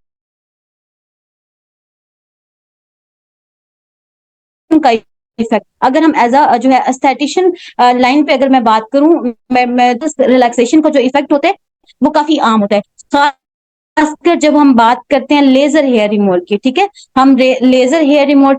का इफेक्ट, अगर हम एज अ जो है एस्थेटिशियन लाइन पे अगर मैं बात करूं, मैं रिलैक्सेशन का जो इफेक्ट होता है वो काफी आम होता है, खासकर जब हम बात करते हैं लेजर हेयर रिमूवल की, ठीक है। हम लेजर हेयर रिमूवल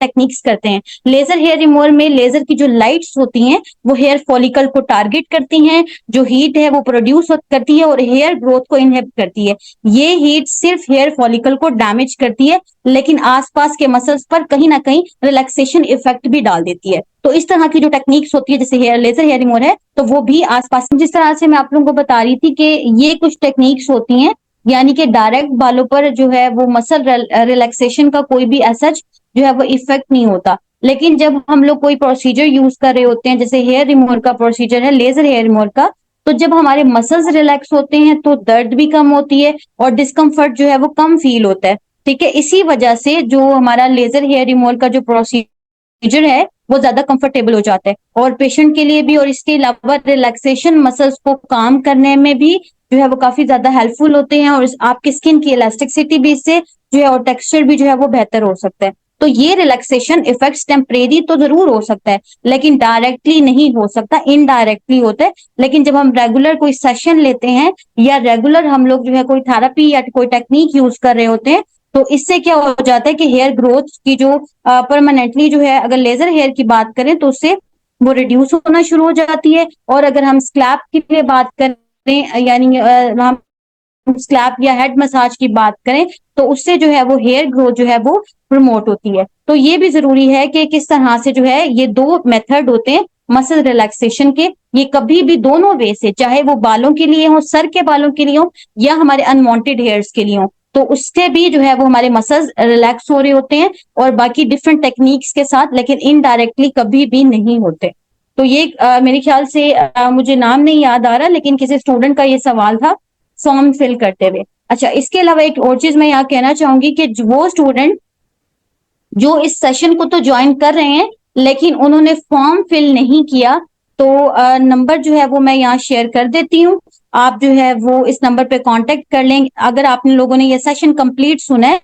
टेक्निक्स करते हैं। लेजर हेयर रिमूवल में लेजर की जो लाइट्स होती हैं वो हेयर फॉलिकल को टारगेट करती हैं, जो हीट है वो प्रोड्यूस करती है और हेयर ग्रोथ को इनहिबिट करती है। ये हीट सिर्फ हेयर फॉलिकल को डैमेज करती है, लेकिन आसपास के मसल्स पर कहीं ना कहीं रिलैक्सेशन इफेक्ट भी डाल देती है। तो इस तरह की जो टेक्निक्स होती है, जैसे लेजर हेयर रिमूवल है, तो वो भी आसपास, जिस तरह से मैं आप लोगों को बता रही थी कि ये कुछ टेक्निक्स होती हैं, यानी कि डायरेक्ट बालों पर जो है वो मसल रिलैक्सेशन का कोई भी ऐसा जो है वो इफेक्ट नहीं होता। लेकिन जब हम लोग कोई प्रोसीजर यूज कर रहे होते हैं, जैसे हेयर रिमूवल का प्रोसीजर है, लेजर हेयर रिमूवल का, तो जब हमारे मसल्स रिलैक्स होते हैं तो दर्द भी कम होती है और डिस्कम्फर्ट जो है वो कम फील होता है, ठीक है। इसी वजह से जो हमारा लेजर हेयर रिमूवल का जो प्रोसीजर है वो ज्यादा कंफर्टेबल हो जाता है और पेशेंट के लिए भी, और इसके अलावा रिलैक्सेशन मसल्स को काम करने में भी जो है वो काफी ज्यादा हेल्पफुल होते हैं और आपकी स्किन की इलास्टिसिटी भी इससे जो है और टेक्सचर भी जो है वो बेहतर हो सकता है। तो ये रिलैक्सेशन इफेक्ट्स टेम्परेरी तो जरूर हो सकता है, लेकिन डायरेक्टली नहीं हो सकता, इनडायरेक्टली होता है। लेकिन जब हम रेगुलर कोई सेशन लेते हैं या रेगुलर हम लोग जो है कोई थेरेपी या कोई टेक्निक यूज कर रहे होते हैं, तो इससे क्या हो जाता है कि हेयर ग्रोथ की जो परमानेंटली जो है, अगर लेजर हेयर की बात करें तो उससे वो रिड्यूस होना शुरू हो जाती है। और अगर हम स्कैल्प के लिए बात करें, यानी हम स्कैल्प या हेड मसाज की बात करें, तो उससे जो है वो हेयर ग्रोथ जो है वो प्रमोट होती है। तो ये भी जरूरी है कि किस तरह से जो है, ये दो मेथड होते हैं मसल रिलैक्सेशन के, ये कभी भी दोनों वे से, चाहे वो बालों के लिए हो, सर के बालों के लिए हो या हमारे अनवांटेड हेयर्स के लिए हो, तो उससे भी जो है वो हमारे मसल्स रिलैक्स हो रहे होते हैं और बाकी डिफरेंट टेक्निक्स के साथ, लेकिन इनडायरेक्टली कभी भी नहीं होते। तो ये मेरे ख्याल से मुझे नाम नहीं याद आ रहा, लेकिन किसी स्टूडेंट का ये सवाल था फॉर्म फिल करते हुए। अच्छा, इसके अलावा एक और चीज मैं यहाँ कहना चाहूंगी कि वो स्टूडेंट जो इस सेशन को तो ज्वाइन कर रहे हैं लेकिन उन्होंने फॉर्म फिल नहीं किया, तो नंबर जो है वो मैं यहाँ शेयर कर देती हूँ। आप जो है वो इस नंबर पे कांटेक्ट कर लेंगे। अगर आप लोगों ने ये सेशन कंप्लीट सुना है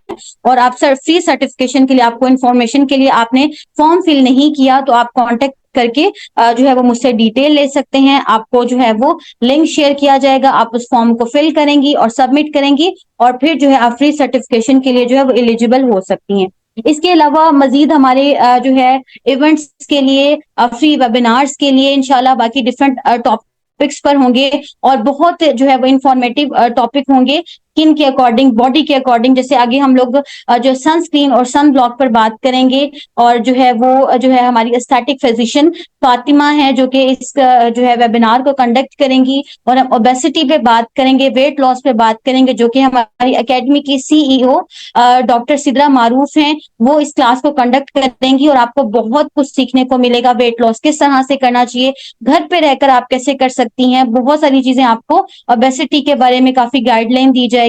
और आप सर फ्री सर्टिफिकेशन के लिए, आपको इन्फॉर्मेशन के लिए आपने फॉर्म फिल नहीं किया, तो आप कांटेक्ट करके जो है वो मुझसे डिटेल ले सकते हैं। आपको जो है वो लिंक शेयर किया जाएगा, आप उस फॉर्म को फिल करेंगी और सबमिट करेंगी और फिर जो है आप फ्री सर्टिफिकेशन के लिए जो है वो एलिजिबल हो सकती हैं। इसके अलावा मजीद हमारे जो है इवेंट्स के लिए, फ्री वेबिनार्स के लिए इंशाल्लाह बाकी डिफरेंट टॉपिक्स पर होंगे और बहुत जो है वो इंफॉर्मेटिव टॉपिक होंगे स्किन के अकॉर्डिंग, बॉडी के अकॉर्डिंग। जैसे आगे हम लोग जो सनस्क्रीन और सन ब्लॉक पर बात करेंगे और जो है वो जो है हमारी एस्थेटिक फिजिशियन फातिमा है जो कि इस जो है वेबिनार को कंडक्ट करेंगी, और हम ओबेसिटी पे बात करेंगे, वेट लॉस पे बात करेंगे, जो कि हमारी एकेडमी की सीईओ डॉक्टर सिद्रा मारूफ हैं, वो इस क्लास को कंडक्ट करेंगी और आपको बहुत कुछ सीखने को मिलेगा। वेट लॉस किस तरह से करना चाहिए, घर पे रहकर आप कैसे कर सकती हैं, बहुत सारी चीजें आपको ओबेसिटी के बारे में काफी गाइडलाइन दी जाएगी।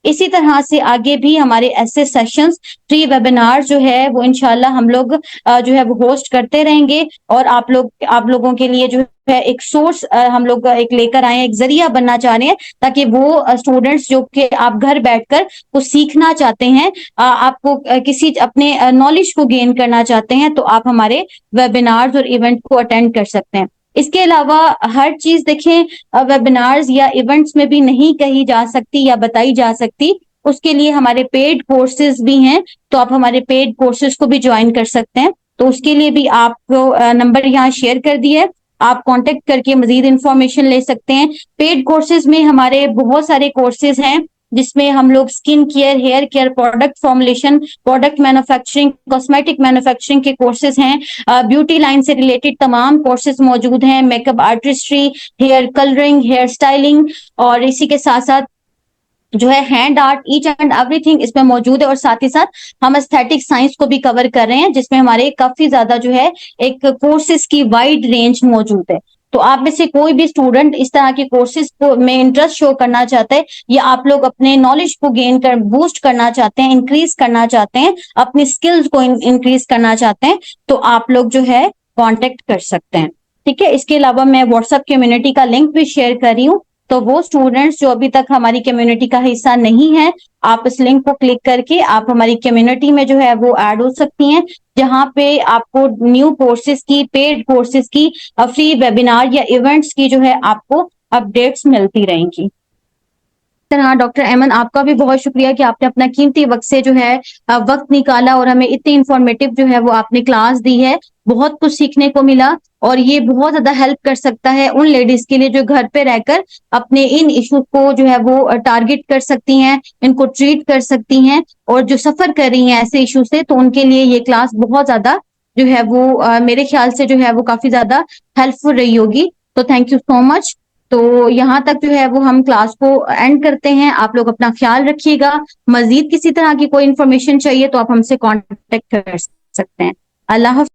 इसी तरह से आगे भी हमारे ऐसे सेशंस, फ्री वेबिनार जो है वो इंशाल्लाह हम लोग जो है वो होस्ट करते रहेंगे और आप लोगों के लिए जो है एक सोर्स हम लोग एक लेकर आए हैं, एक जरिया बनना चाह रहे हैं, ताकि वो स्टूडेंट्स जो कि आप घर बैठकर कुछ सीखना चाहते हैं, आपको किसी अपने नॉलेज को गेन करना चाहते हैं, तो आप हमारे वेबिनार्स और इवेंट को अटेंड कर सकते हैं। इसके अलावा हर चीज देखें वेबिनार्स या इवेंट्स में भी नहीं कही जा सकती या बताई जा सकती, उसके लिए हमारे पेड कोर्सेज भी हैं, तो आप हमारे पेड कोर्सेज को भी ज्वाइन कर सकते हैं। तो उसके लिए भी आपको नंबर यहाँ शेयर कर दिया है, आप कांटेक्ट करके मजीद इंफॉर्मेशन ले सकते हैं। पेड कोर्सेज में हमारे बहुत सारे कोर्सेज हैं जिसमें हम लोग skin care, hair care, product formulation, product manufacturing, cosmetic manufacturing के कोर्सेज हैं, ब्यूटी लाइन से रिलेटेड तमाम कोर्सेज मौजूद हैं, makeup artistry, hair colouring, hair styling, और इसी के साथ साथ जो है hand art, each and everything इसमें मौजूद है। और साथ ही साथ हम एस्थेटिक साइंस को भी कवर कर रहे हैं, जिसमें हमारे काफी ज्यादा जो है एक कोर्सेज की वाइड रेंज मौजूद है। तो आप में से कोई भी स्टूडेंट इस तरह के कोर्सेज को में इंटरेस्ट शो करना चाहते हैं, या आप लोग अपने नॉलेज को गेन कर बूस्ट करना चाहते हैं, इंक्रीज करना चाहते हैं, अपनी स्किल्स को इंक्रीज करना चाहते हैं, तो आप लोग जो है कांटेक्ट कर सकते हैं। ठीक है, इसके अलावा मैं व्हाट्सएप कम्युनिटी का लिंक भी शेयर कर रही हूँ, तो वो स्टूडेंट्स जो अभी तक हमारी कम्युनिटी का हिस्सा नहीं है, आप इस लिंक को क्लिक करके आप हमारी कम्युनिटी में जो है वो ऐड हो सकती हैं, जहां पे आपको न्यू कोर्सेज की, पेड कोर्सेज की, फ्री वेबिनार या इवेंट्स की जो है आपको अपडेट्स मिलती रहेंगी। तरह डॉक्टर ऐमन, आपका भी बहुत शुक्रिया कि आपने अपना कीमती वक्त से जो है वक्त निकाला और हमें इतनी इंफॉर्मेटिव जो है वो आपने क्लास दी है, बहुत कुछ सीखने को मिला और ये बहुत ज्यादा हेल्प कर सकता है उन लेडीज के लिए जो घर पे रहकर अपने इन इश्यूज को जो है वो टारगेट कर सकती हैं, इनको ट्रीट कर सकती हैं, और जो सफर कर रही हैं ऐसे इश्यू से, तो उनके लिए ये क्लास बहुत ज्यादा जो है वो मेरे ख्याल से जो है वो काफी ज्यादा हेल्पफुल रही होगी। तो थैंक यू सो मच। तो यहाँ तक जो है वो हम क्लास को एंड करते हैं। आप लोग अपना ख्याल रखिएगा। मजीद किसी तरह की कोई इन्फॉर्मेशन चाहिए तो आप हमसे कांटेक्ट कर सकते हैं। अल्लाह हाफ़िज़।